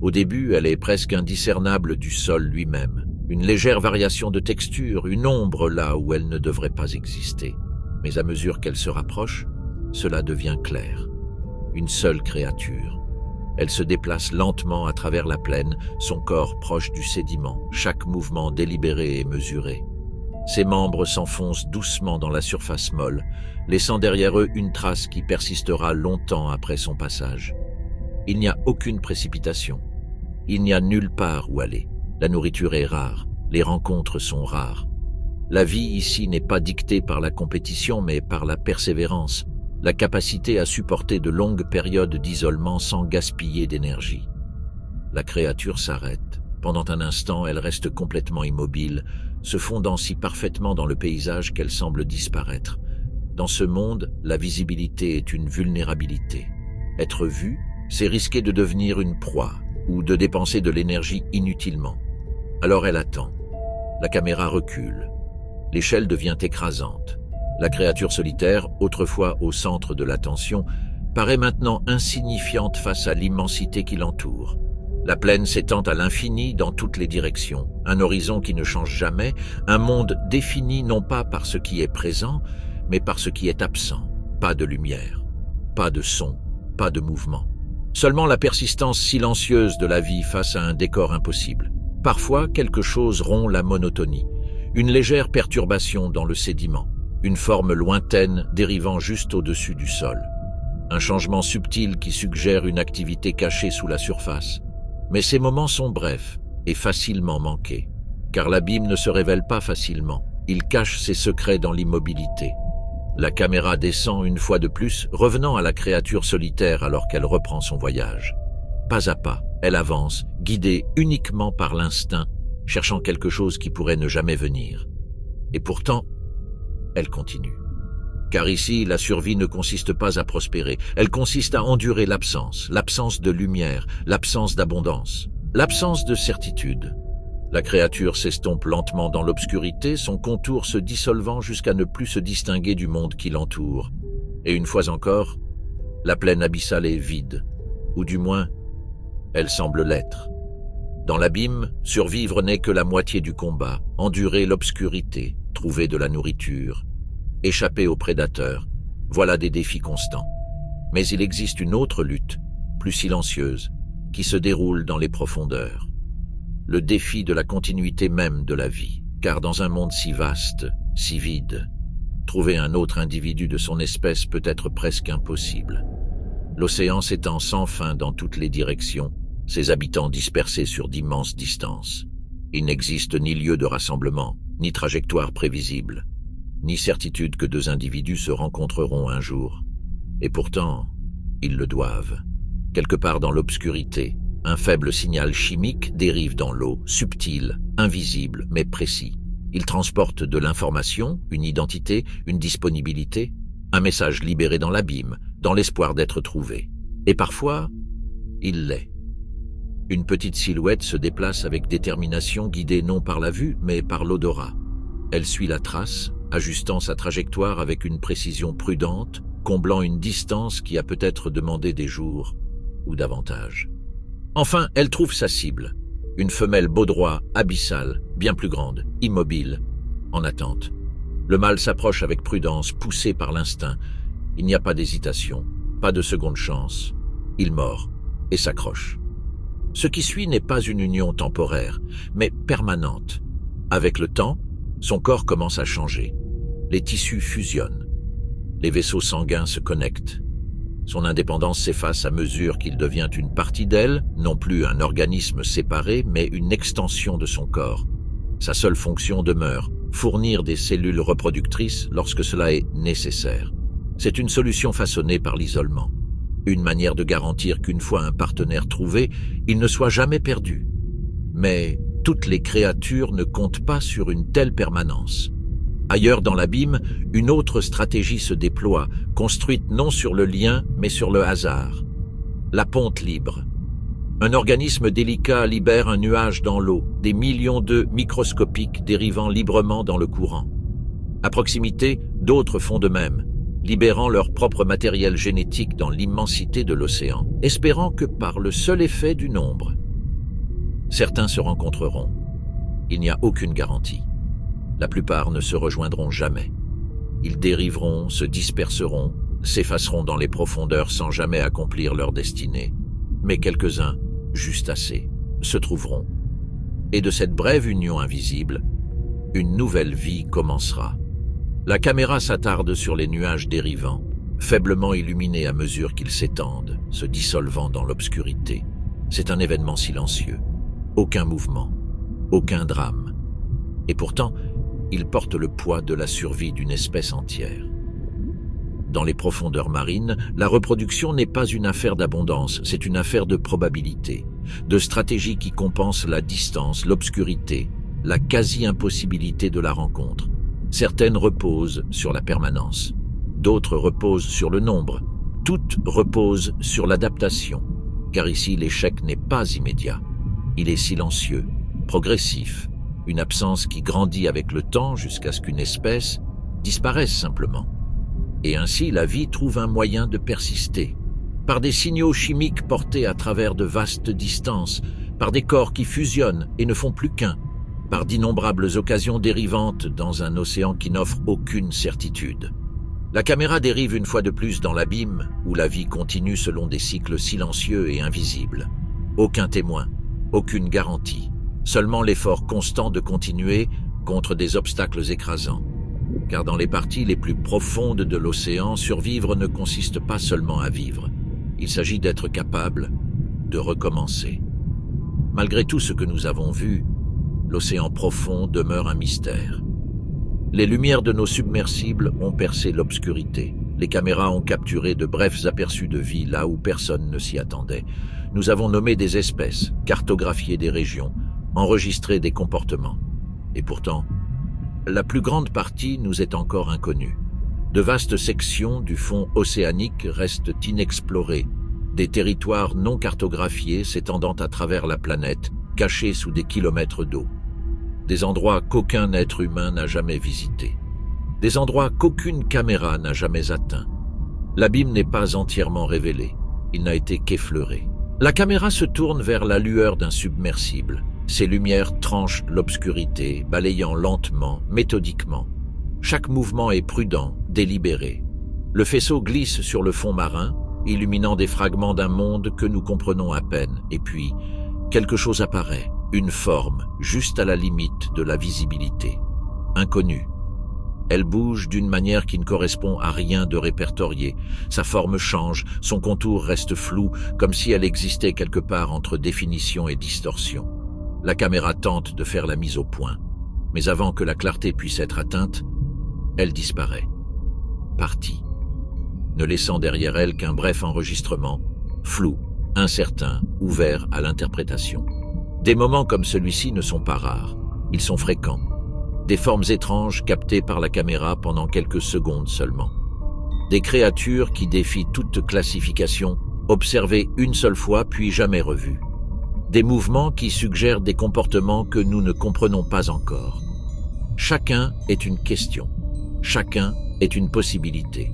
Au début, elle est presque indiscernable du sol lui-même. Une légère variation de texture, une ombre là où elle ne devrait pas exister. Mais à mesure qu'elle se rapproche, cela devient clair. Une seule créature. Elle se déplace lentement à travers la plaine, son corps proche du sédiment, chaque mouvement délibéré et mesuré. Ses membres s'enfoncent doucement dans la surface molle, laissant derrière eux une trace qui persistera longtemps après son passage. Il n'y a aucune précipitation. Il n'y a nulle part où aller. La nourriture est rare, les rencontres sont rares. La vie ici n'est pas dictée par la compétition, mais par la persévérance, la capacité à supporter de longues périodes d'isolement sans gaspiller d'énergie. La créature s'arrête. Pendant un instant, elle reste complètement immobile, se fondant si parfaitement dans le paysage qu'elle semble disparaître. Dans ce monde, la visibilité est une vulnérabilité. Être vue, c'est risquer de devenir une proie ou de dépenser de l'énergie inutilement. Alors elle attend. La caméra recule. L'échelle devient écrasante. La créature solitaire, autrefois au centre de l'attention, paraît maintenant insignifiante face à l'immensité qui l'entoure. La plaine s'étend à l'infini dans toutes les directions, un horizon qui ne change jamais, un monde défini non pas par ce qui est présent, mais par ce qui est absent. Pas de lumière, pas de son, pas de mouvement. Seulement la persistance silencieuse de la vie face à un décor impossible. Parfois, quelque chose rompt la monotonie, une légère perturbation dans le sédiment, une forme lointaine dérivant juste au-dessus du sol. Un changement subtil qui suggère une activité cachée sous la surface. Mais ces moments sont brefs et facilement manqués, car l'abîme ne se révèle pas facilement. Il cache ses secrets dans l'immobilité. La caméra descend une fois de plus, revenant à la créature solitaire alors qu'elle reprend son voyage. Pas à pas, elle avance, guidée uniquement par l'instinct, cherchant quelque chose qui pourrait ne jamais venir. Et pourtant, elle continue. Car ici, la survie ne consiste pas à prospérer, elle consiste à endurer l'absence de lumière, l'absence d'abondance, l'absence de certitude. La créature s'estompe lentement dans l'obscurité, son contour se dissolvant jusqu'à ne plus se distinguer du monde qui l'entoure. Et une fois encore, la plaine abyssale est vide, ou du moins, elle semble l'être. Dans l'abîme, survivre n'est que la moitié du combat, endurer l'obscurité, trouver de la nourriture, échapper aux prédateurs, voilà des défis constants. Mais il existe une autre lutte, plus silencieuse, qui se déroule dans les profondeurs. Le défi de la continuité même de la vie, car dans un monde si vaste, si vide, trouver un autre individu de son espèce peut être presque impossible. L'océan s'étend sans fin dans toutes les directions, ses habitants dispersés sur d'immenses distances. Il n'existe ni lieu de rassemblement, ni trajectoire prévisible, ni certitude que deux individus se rencontreront un jour. Et pourtant, ils le doivent. Quelque part dans l'obscurité, un faible signal chimique dérive dans l'eau, subtil, invisible, mais précis. Il transporte de l'information, une identité, une disponibilité, un message libéré dans l'abîme, dans l'espoir d'être trouvé. Et parfois, il l'est. Une petite silhouette se déplace avec détermination, guidée non par la vue, mais par l'odorat. Elle suit la trace, ajustant sa trajectoire avec une précision prudente, comblant une distance qui a peut-être demandé des jours ou davantage. Enfin, elle trouve sa cible, une femelle baudroie, abyssale, bien plus grande, immobile, en attente. Le mâle s'approche avec prudence, poussé par l'instinct. Il n'y a pas d'hésitation, pas de seconde chance. Il mord et s'accroche. Ce qui suit n'est pas une union temporaire, mais permanente. Avec le temps, son corps commence à changer. Les tissus fusionnent. Les vaisseaux sanguins se connectent. Son indépendance s'efface à mesure qu'il devient une partie d'elle, non plus un organisme séparé, mais une extension de son corps. Sa seule fonction demeure, fournir des cellules reproductrices lorsque cela est nécessaire. C'est une solution façonnée par l'isolement. Une manière de garantir qu'une fois un partenaire trouvé, il ne soit jamais perdu. Mais toutes les créatures ne comptent pas sur une telle permanence. Ailleurs dans l'abîme, une autre stratégie se déploie, construite non sur le lien, mais sur le hasard. La ponte libre. Un organisme délicat libère un nuage dans l'eau, des millions d'œufs microscopiques dérivant librement dans le courant. À proximité, d'autres font de même, libérant leur propre matériel génétique dans l'immensité de l'océan, espérant que par le seul effet du nombre, certains se rencontreront. Il n'y a aucune garantie. La plupart ne se rejoindront jamais. Ils dériveront, se disperseront, s'effaceront dans les profondeurs sans jamais accomplir leur destinée. Mais quelques-uns, juste assez, se trouveront. Et de cette brève union invisible, une nouvelle vie commencera. La caméra s'attarde sur les nuages dérivants, faiblement illuminés à mesure qu'ils s'étendent, se dissolvant dans l'obscurité. C'est un événement silencieux. Aucun mouvement, aucun drame. Et pourtant, il porte le poids de la survie d'une espèce entière. Dans les profondeurs marines, la reproduction n'est pas une affaire d'abondance, c'est une affaire de probabilité, de stratégie qui compense la distance, l'obscurité, la quasi-impossibilité de la rencontre. Certaines reposent sur la permanence, d'autres reposent sur le nombre, toutes reposent sur l'adaptation, car ici l'échec n'est pas immédiat, il est silencieux, progressif, une absence qui grandit avec le temps jusqu'à ce qu'une espèce disparaisse simplement. Et ainsi la vie trouve un moyen de persister, par des signaux chimiques portés à travers de vastes distances, par des corps qui fusionnent et ne font plus qu'un, par d'innombrables occasions dérivantes dans un océan qui n'offre aucune certitude. La caméra dérive une fois de plus dans l'abîme, où la vie continue selon des cycles silencieux et invisibles. Aucun témoin, aucune garantie, seulement l'effort constant de continuer contre des obstacles écrasants. Car dans les parties les plus profondes de l'océan, survivre ne consiste pas seulement à vivre. Il s'agit d'être capable de recommencer. Malgré tout ce que nous avons vu, l'océan profond demeure un mystère. Les lumières de nos submersibles ont percé l'obscurité. Les caméras ont capturé de brefs aperçus de vie là où personne ne s'y attendait. Nous avons nommé des espèces, cartographié des régions, enregistré des comportements. Et pourtant, la plus grande partie nous est encore inconnue. De vastes sections du fond océanique restent inexplorées, des territoires non cartographiés s'étendant à travers la planète, cachés sous des kilomètres d'eau. Des endroits qu'aucun être humain n'a jamais visités. Des endroits qu'aucune caméra n'a jamais atteints. L'abîme n'est pas entièrement révélé, il n'a été qu'effleuré. La caméra se tourne vers la lueur d'un submersible, Ces lumières tranchent l'obscurité, balayant lentement, méthodiquement. Chaque mouvement est prudent, délibéré. Le faisceau glisse sur le fond marin, illuminant des fragments d'un monde que nous comprenons à peine. Et puis, quelque chose apparaît, une forme, juste à la limite de la visibilité. Inconnue. Elle bouge d'une manière qui ne correspond à rien de répertorié. Sa forme change, son contour reste flou, comme si elle existait quelque part entre définition et distorsion. La caméra tente de faire la mise au point. Mais avant que la clarté puisse être atteinte, elle disparaît. Partie. Ne laissant derrière elle qu'un bref enregistrement, flou, incertain, ouvert à l'interprétation. Des moments comme celui-ci ne sont pas rares. Ils sont fréquents. Des formes étranges captées par la caméra pendant quelques secondes seulement. Des créatures qui défient toute classification, observées une seule fois puis jamais revues. Des mouvements qui suggèrent des comportements que nous ne comprenons pas encore. Chacun est une question. Chacun est une possibilité.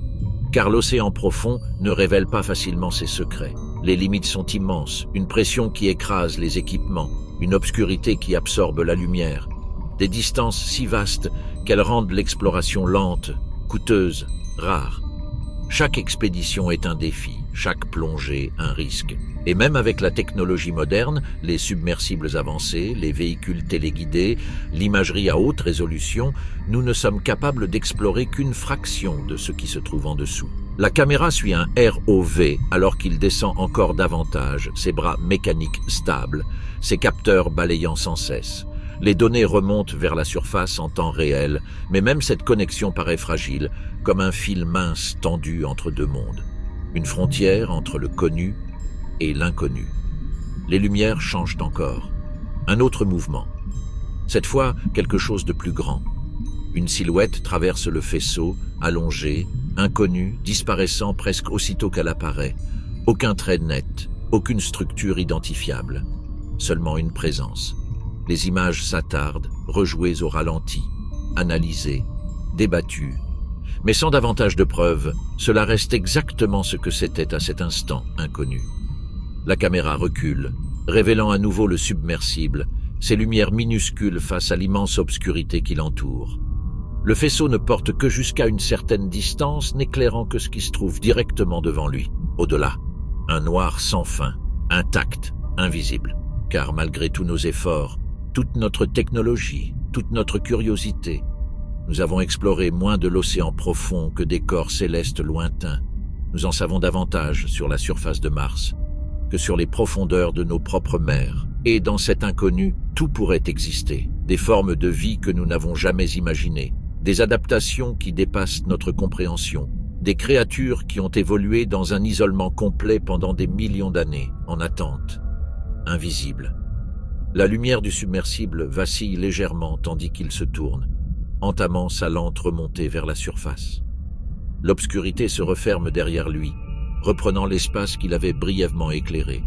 Car l'océan profond ne révèle pas facilement ses secrets. Les limites sont immenses, une pression qui écrase les équipements, une obscurité qui absorbe la lumière. Des distances si vastes qu'elles rendent l'exploration lente, coûteuse, rare. Chaque expédition est un défi, chaque plongée un risque. Et même avec la technologie moderne, les submersibles avancés, les véhicules téléguidés, l'imagerie à haute résolution, nous ne sommes capables d'explorer qu'une fraction de ce qui se trouve en dessous. La caméra suit un ROV alors qu'il descend encore davantage, ses bras mécaniques stables, ses capteurs balayant sans cesse. Les données remontent vers la surface en temps réel, mais même cette connexion paraît fragile, comme un fil mince tendu entre deux mondes. Une frontière entre le connu et l'inconnu. Les lumières changent encore. Un autre mouvement. Cette fois, quelque chose de plus grand. Une silhouette traverse le faisceau, allongée, inconnue, disparaissant presque aussitôt qu'elle apparaît. Aucun trait net, aucune structure identifiable. Seulement une présence. Les images s'attardent, rejouées au ralenti, analysées, débattues. Mais sans davantage de preuves, cela reste exactement ce que c'était à cet instant inconnu. La caméra recule, révélant à nouveau le submersible, ses lumières minuscules face à l'immense obscurité qui l'entoure. Le faisceau ne porte que jusqu'à une certaine distance, n'éclairant que ce qui se trouve directement devant lui. Au-delà, un noir sans fin, intact, invisible. Car malgré tous nos efforts, toute notre technologie, toute notre curiosité, nous avons exploré moins de l'océan profond que des corps célestes lointains. Nous en savons davantage sur la surface de Mars que sur les profondeurs de nos propres mers. Et dans cet inconnu, tout pourrait exister. Des formes de vie que nous n'avons jamais imaginées, des adaptations qui dépassent notre compréhension, des créatures qui ont évolué dans un isolement complet pendant des millions d'années, en attente, invisibles. La lumière du submersible vacille légèrement tandis qu'il se tourne, entamant sa lente remontée vers la surface. L'obscurité se referme derrière lui, reprenant l'espace qu'il avait brièvement éclairé,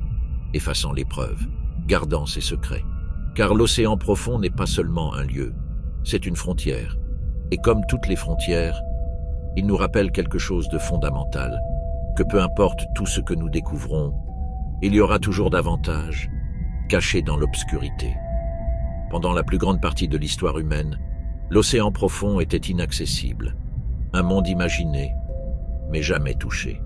effaçant l'épreuve, gardant ses secrets. Car l'océan profond n'est pas seulement un lieu, c'est une frontière. Et comme toutes les frontières, il nous rappelle quelque chose de fondamental, que peu importe tout ce que nous découvrons, il y aura toujours davantage, caché dans l'obscurité. Pendant la plus grande partie de l'histoire humaine, l'océan profond était inaccessible, un monde imaginé, mais jamais touché.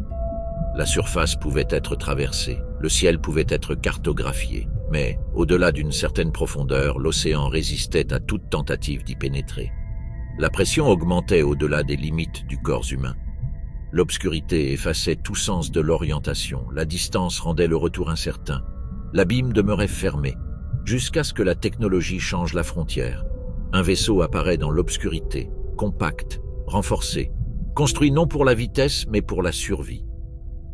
La surface pouvait être traversée, le ciel pouvait être cartographié, mais au-delà d'une certaine profondeur, l'océan résistait à toute tentative d'y pénétrer. La pression augmentait au-delà des limites du corps humain. L'obscurité effaçait tout sens de l'orientation, la distance rendait le retour incertain. L'abîme demeurait fermé, jusqu'à ce que la technologie change la frontière. Un vaisseau apparaît dans l'obscurité, compact, renforcé, construit non pour la vitesse mais pour la survie.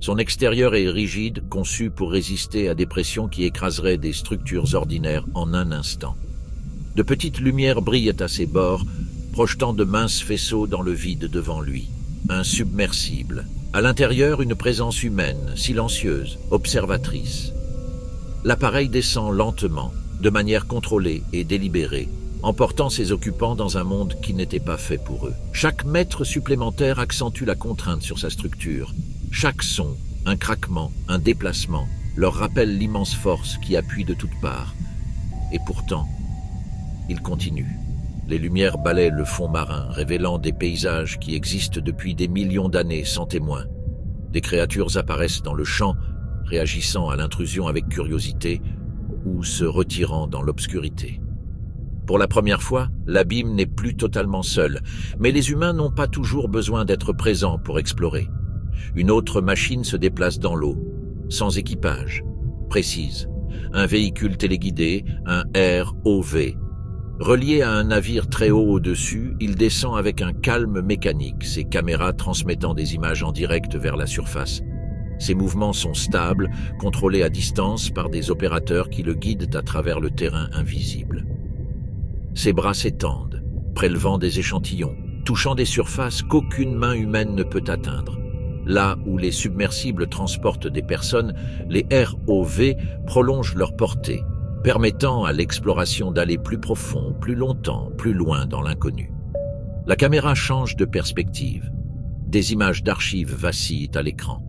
Son extérieur est rigide, conçu pour résister à des pressions qui écraseraient des structures ordinaires en un instant. De petites lumières brillent à ses bords, projetant de minces faisceaux dans le vide devant lui. Un submersible. À l'intérieur, une présence humaine, silencieuse, observatrice. L'appareil descend lentement, de manière contrôlée et délibérée, emportant ses occupants dans un monde qui n'était pas fait pour eux. Chaque mètre supplémentaire accentue la contrainte sur sa structure. Chaque son, un craquement, un déplacement, leur rappelle l'immense force qui appuie de toutes parts. Et pourtant, il continue. Les lumières balaient le fond marin, révélant des paysages qui existent depuis des millions d'années sans témoins. Des créatures apparaissent dans le champ, réagissant à l'intrusion avec curiosité ou se retirant dans l'obscurité. Pour la première fois, l'abîme n'est plus totalement seul, mais les humains n'ont pas toujours besoin d'être présents pour explorer. Une autre machine se déplace dans l'eau, sans équipage, précise. Un véhicule téléguidé, un ROV. Relié à un navire très haut au-dessus, il descend avec un calme mécanique, ses caméras transmettant des images en direct vers la surface. Ses mouvements sont stables, contrôlés à distance par des opérateurs qui le guident à travers le terrain invisible. Ses bras s'étendent, prélevant des échantillons, touchant des surfaces qu'aucune main humaine ne peut atteindre. Là où les submersibles transportent des personnes, les ROV prolongent leur portée, permettant à l'exploration d'aller plus profond, plus longtemps, plus loin dans l'inconnu. La caméra change de perspective. Des images d'archives vacillent à l'écran.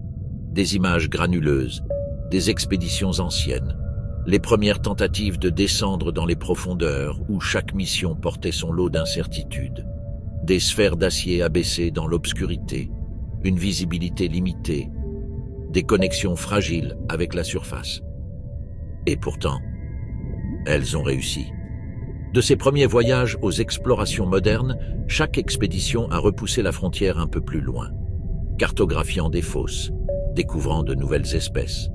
Des images granuleuses, des expéditions anciennes, les premières tentatives de descendre dans les profondeurs où chaque mission portait son lot d'incertitudes, des sphères d'acier abaissées dans l'obscurité, une visibilité limitée, des connexions fragiles avec la surface. Et pourtant, elles ont réussi. De ces premiers voyages aux explorations modernes, chaque expédition a repoussé la frontière un peu plus loin, cartographiant des fosses, découvrant de nouvelles espèces,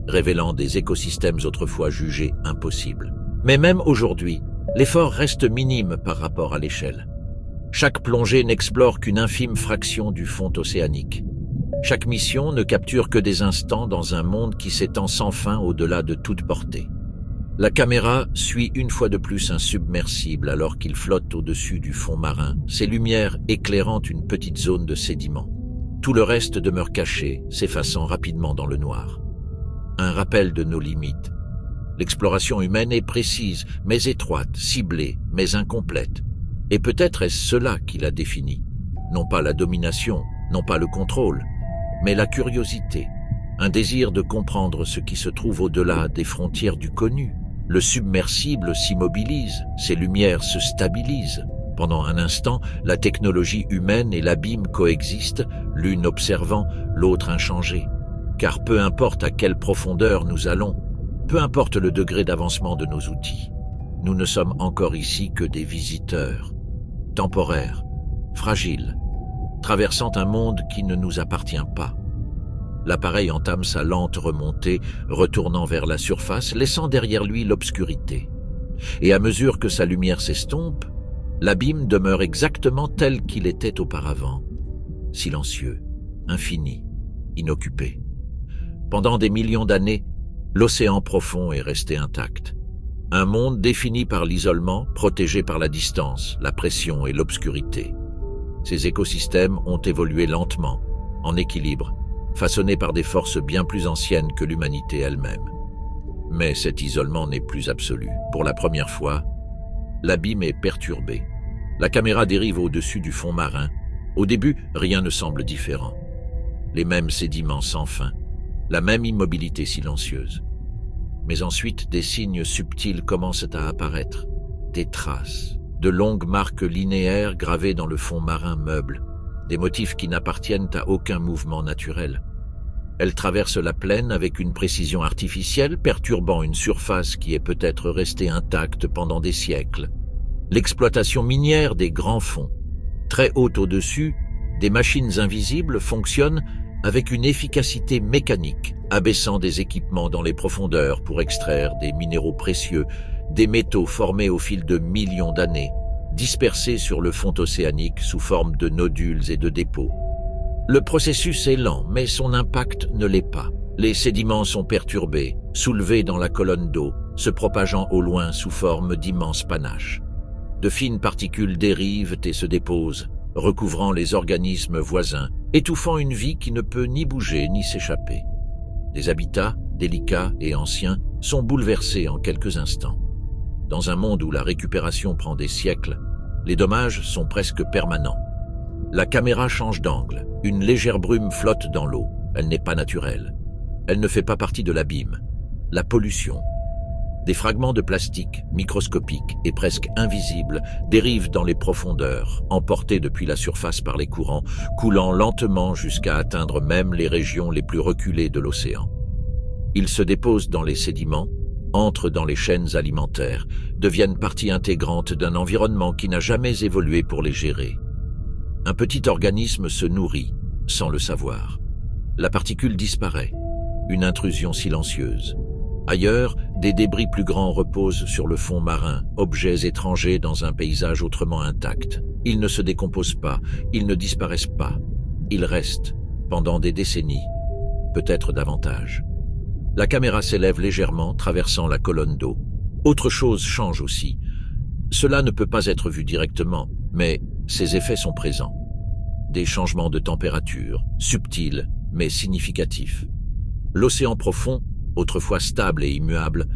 révélant des écosystèmes autrefois jugés impossibles. Mais même aujourd'hui, l'effort reste minime par rapport à l'échelle. Chaque plongée n'explore qu'une infime fraction du fond océanique. Chaque mission ne capture que des instants dans un monde qui s'étend sans fin au-delà de toute portée. La caméra suit une fois de plus un submersible alors qu'il flotte au-dessus du fond marin, ses lumières éclairant une petite zone de sédiments. Tout le reste demeure caché, s'effaçant rapidement dans le noir. Un rappel de nos limites. L'exploration humaine est précise, mais étroite, ciblée, mais incomplète. Et peut-être est-ce cela qui la définit. Non pas la domination, non pas le contrôle, mais la curiosité. Un désir de comprendre ce qui se trouve au-delà des frontières du connu. Le submersible s'immobilise, ses lumières se stabilisent. Pendant un instant, la technologie humaine et l'abîme coexistent, l'une observant, l'autre inchangée. Car peu importe à quelle profondeur nous allons, peu importe le degré d'avancement de nos outils, nous ne sommes encore ici que des visiteurs, temporaires, fragiles, traversant un monde qui ne nous appartient pas. L'appareil entame sa lente remontée, retournant vers la surface, laissant derrière lui l'obscurité. Et à mesure que sa lumière s'estompe, l'abîme demeure exactement tel qu'il était auparavant, silencieux, infini, inoccupé. Pendant des millions d'années, l'océan profond est resté intact. Un monde défini par l'isolement, protégé par la distance, la pression et l'obscurité. Ces écosystèmes ont évolué lentement, en équilibre, façonnés par des forces bien plus anciennes que l'humanité elle-même. Mais cet isolement n'est plus absolu. Pour la première fois, l'abîme est perturbé. La caméra dérive au-dessus du fond marin. Au début, rien ne semble différent. Les mêmes sédiments sans fin, la même immobilité silencieuse. Mais ensuite, des signes subtils commencent à apparaître. Des traces, de longues marques linéaires gravées dans le fond marin meuble, des motifs qui n'appartiennent à aucun mouvement naturel. Elles traversent la plaine avec une précision artificielle, perturbant une surface qui est peut-être restée intacte pendant des siècles. L'exploitation minière des grands fonds. Très haute au-dessus, des machines invisibles fonctionnent avec une efficacité mécanique, abaissant des équipements dans les profondeurs pour extraire des minéraux précieux, des métaux formés au fil de millions d'années, dispersés sur le fond océanique sous forme de nodules et de dépôts. Le processus est lent, mais son impact ne l'est pas. Les sédiments sont perturbés, soulevés dans la colonne d'eau, se propageant au loin sous forme d'immenses panaches. De fines particules dérivent et se déposent, recouvrant les organismes voisins, étouffant une vie qui ne peut ni bouger ni s'échapper. Des habitats, délicats et anciens, sont bouleversés en quelques instants. Dans un monde où la récupération prend des siècles, les dommages sont presque permanents. La caméra change d'angle, une légère brume flotte dans l'eau, elle n'est pas naturelle. Elle ne fait pas partie de l'abîme. La pollution. Des fragments de plastique, microscopiques et presque invisibles, dérivent dans les profondeurs, emportés depuis la surface par les courants, coulant lentement jusqu'à atteindre même les régions les plus reculées de l'océan. Ils se déposent dans les sédiments, entrent dans les chaînes alimentaires, deviennent partie intégrante d'un environnement qui n'a jamais évolué pour les gérer. Un petit organisme se nourrit, sans le savoir. La particule disparaît, une intrusion silencieuse. Ailleurs, des débris plus grands reposent sur le fond marin, objets étrangers dans un paysage autrement intact. Ils ne se décomposent pas, ils ne disparaissent pas. Ils restent, pendant des décennies, peut-être davantage. La caméra s'élève légèrement, traversant la colonne d'eau. Autre chose change aussi. Cela ne peut pas être vu directement, mais ses effets sont présents. Des changements de température, subtils mais significatifs. L'océan profond, autrefois stable et immuable,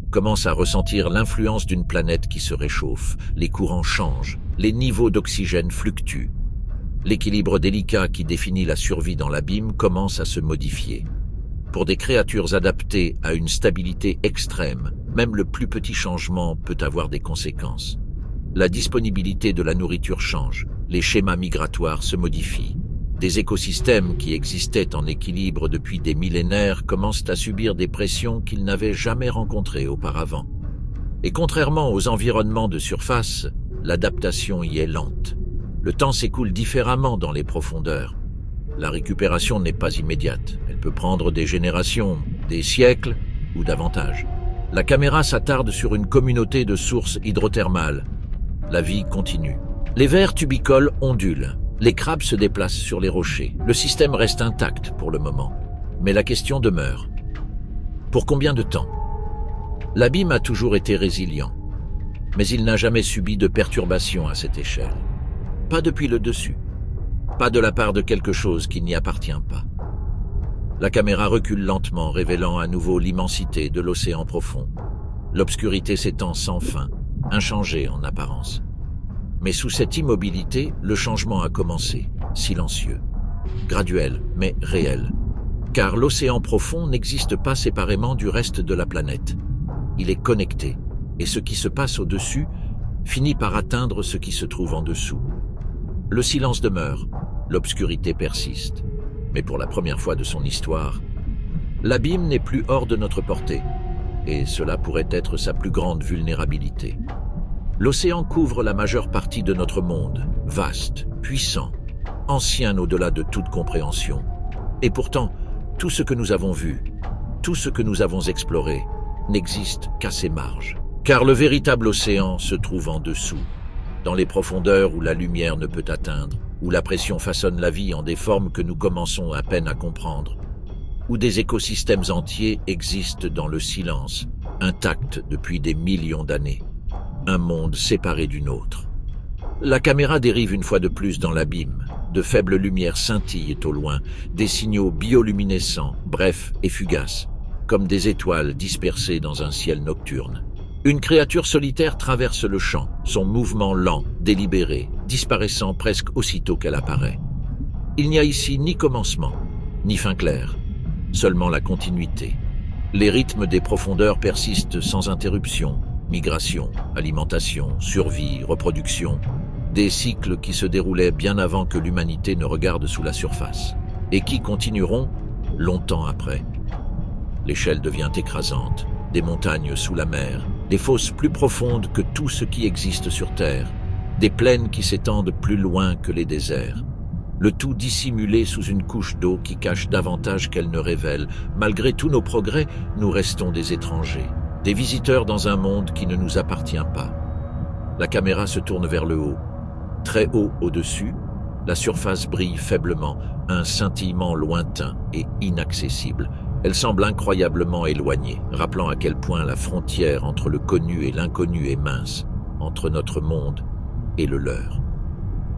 commence à ressentir l'influence d'une planète qui se réchauffe. Les courants changent, les niveaux d'oxygène fluctuent. L'équilibre délicat qui définit la survie dans l'abîme commence à se modifier. Pour des créatures adaptées à une stabilité extrême, même le plus petit changement peut avoir des conséquences. La disponibilité de la nourriture change, les schémas migratoires se modifient. Des écosystèmes qui existaient en équilibre depuis des millénaires commencent à subir des pressions qu'ils n'avaient jamais rencontrées auparavant. Et contrairement aux environnements de surface, l'adaptation y est lente. Le temps s'écoule différemment dans les profondeurs. La récupération n'est pas immédiate. Elle peut prendre des générations, des siècles ou davantage. La caméra s'attarde sur une communauté de sources hydrothermales. La vie continue. Les vers tubicoles ondulent. Les crabes se déplacent sur les rochers. Le système reste intact pour le moment. Mais la question demeure. Pour combien de temps? L'abîme a toujours été résilient. Mais il n'a jamais subi de perturbations à cette échelle. Pas depuis le dessus. Pas de la part de quelque chose qui n'y appartient pas. La caméra recule lentement, révélant à nouveau l'immensité de l'océan profond. L'obscurité s'étend sans fin, inchangée en apparence. Mais sous cette immobilité, le changement a commencé, silencieux, graduel, mais réel. Car l'océan profond n'existe pas séparément du reste de la planète. Il est connecté, et ce qui se passe au-dessus finit par atteindre ce qui se trouve en dessous. Le silence demeure, l'obscurité persiste. Mais pour la première fois de son histoire, l'abîme n'est plus hors de notre portée, et cela pourrait être sa plus grande vulnérabilité. L'océan couvre la majeure partie de notre monde, vaste, puissant, ancien au-delà de toute compréhension. Et pourtant, tout ce que nous avons vu, tout ce que nous avons exploré, n'existe qu'à ses marges. Car le véritable océan se trouve en dessous, dans les profondeurs où la lumière ne peut atteindre, où la pression façonne la vie en des formes que nous commençons à peine à comprendre, où des écosystèmes entiers existent dans le silence, intacts depuis des millions d'années. Un monde séparé d'une autre. La caméra dérive une fois de plus dans l'abîme. De faibles lumières scintillent au loin, des signaux bioluminescents, brefs et fugaces, comme des étoiles dispersées dans un ciel nocturne. Une créature solitaire traverse le champ, son mouvement lent, délibéré, disparaissant presque aussitôt qu'elle apparaît. Il n'y a ici ni commencement, ni fin claire, seulement la continuité. Les rythmes des profondeurs persistent sans interruption. Migration, alimentation, survie, reproduction, des cycles qui se déroulaient bien avant que l'humanité ne regarde sous la surface, et qui continueront longtemps après. L'échelle devient écrasante, des montagnes sous la mer, des fosses plus profondes que tout ce qui existe sur Terre, des plaines qui s'étendent plus loin que les déserts. Le tout dissimulé sous une couche d'eau qui cache davantage qu'elle ne révèle. Malgré tous nos progrès, nous restons des étrangers. Des visiteurs dans un monde qui ne nous appartient pas. La caméra se tourne vers le haut. Très haut au-dessus, la surface brille faiblement, un scintillement lointain et inaccessible. Elle semble incroyablement éloignée, rappelant à quel point la frontière entre le connu et l'inconnu est mince, entre notre monde et le leur.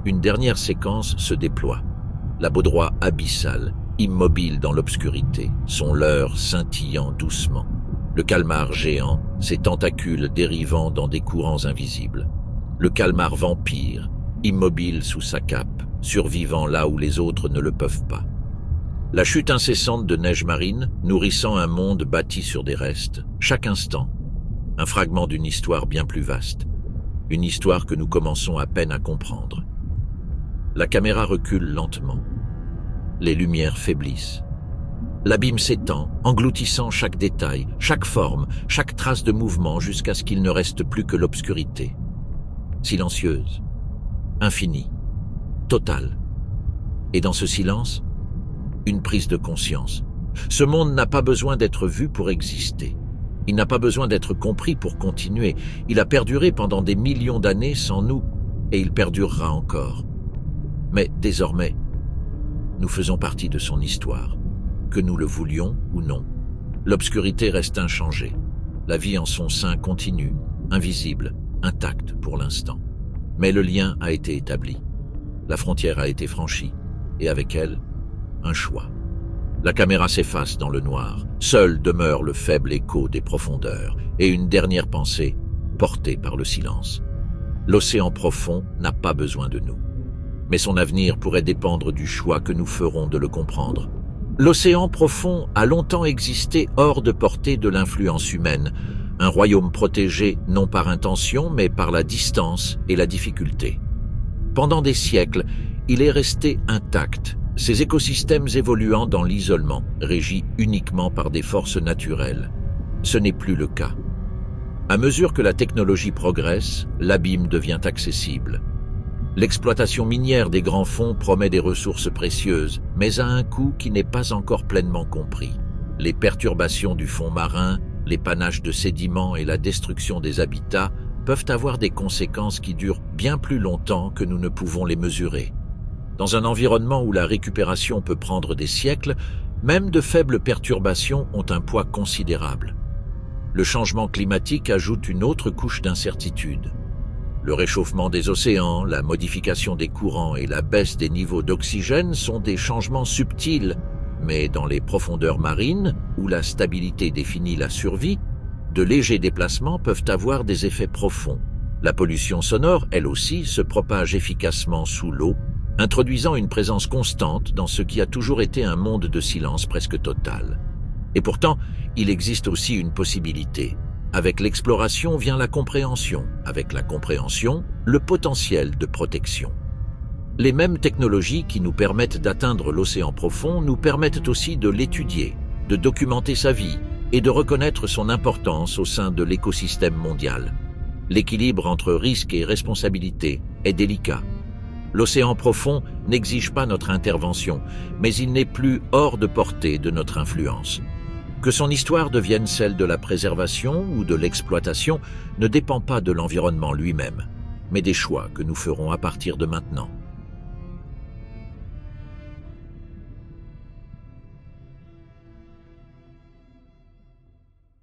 Une dernière séquence se déploie. La baudroie abyssale, immobile dans l'obscurité, son leurre scintillant doucement. Le calmar géant, ses tentacules dérivant dans des courants invisibles. Le calmar vampire, immobile sous sa cape, survivant là où les autres ne le peuvent pas. La chute incessante de neige marine, nourrissant un monde bâti sur des restes, chaque instant. un fragment d'une histoire bien plus vaste, une histoire que nous commençons à peine à comprendre. La caméra recule lentement. Les lumières faiblissent. L'abîme s'étend, engloutissant chaque détail, chaque forme, chaque trace de mouvement jusqu'à ce qu'il ne reste plus que l'obscurité. Silencieuse, infinie, totale. Et dans ce silence, une prise de conscience. Ce monde n'a pas besoin d'être vu pour exister. Il n'a pas besoin d'être compris pour continuer. Il a perduré pendant des millions d'années sans nous, et il perdurera encore. Mais désormais, nous faisons partie de son histoire, que nous le voulions ou non. L'obscurité reste inchangée. La vie en son sein continue, invisible, intacte pour l'instant. Mais le lien a été établi. La frontière a été franchie, et avec elle, un choix. La caméra s'efface dans le noir. Seul demeure le faible écho des profondeurs et une dernière pensée portée par le silence. L'océan profond n'a pas besoin de nous. Mais son avenir pourrait dépendre du choix que nous ferons de le comprendre. L'océan profond a longtemps existé hors de portée de l'influence humaine, un royaume protégé non par intention mais par la distance et la difficulté. Pendant des siècles, il est resté intact, ces écosystèmes évoluant dans l'isolement, régis uniquement par des forces naturelles. Ce n'est plus le cas. À mesure que la technologie progresse, l'abîme devient accessible. L'exploitation minière des grands fonds promet des ressources précieuses, mais à un coût qui n'est pas encore pleinement compris. Les perturbations du fond marin, l'épannage de sédiments et la destruction des habitats peuvent avoir des conséquences qui durent bien plus longtemps que nous ne pouvons les mesurer. Dans un environnement où la récupération peut prendre des siècles, même de faibles perturbations ont un poids considérable. Le changement climatique ajoute une autre couche d'incertitude. Le réchauffement des océans, la modification des courants et la baisse des niveaux d'oxygène sont des changements subtils, mais dans les profondeurs marines, où la stabilité définit la survie, de légers déplacements peuvent avoir des effets profonds. La pollution sonore, elle aussi, se propage efficacement sous l'eau, introduisant une présence constante dans ce qui a toujours été un monde de silence presque total. Et pourtant, il existe aussi une possibilité. Avec l'exploration vient la compréhension. Avec la compréhension, le potentiel de protection. Les mêmes technologies qui nous permettent d'atteindre l'océan profond nous permettent aussi de l'étudier, de documenter sa vie et de reconnaître son importance au sein de l'écosystème mondial. L'équilibre entre risque et responsabilité est délicat. L'océan profond n'exige pas notre intervention, mais il n'est plus hors de portée de notre influence. Que son histoire devienne celle de la préservation ou de l'exploitation ne dépend pas de l'environnement lui-même, mais des choix que nous ferons à partir de maintenant.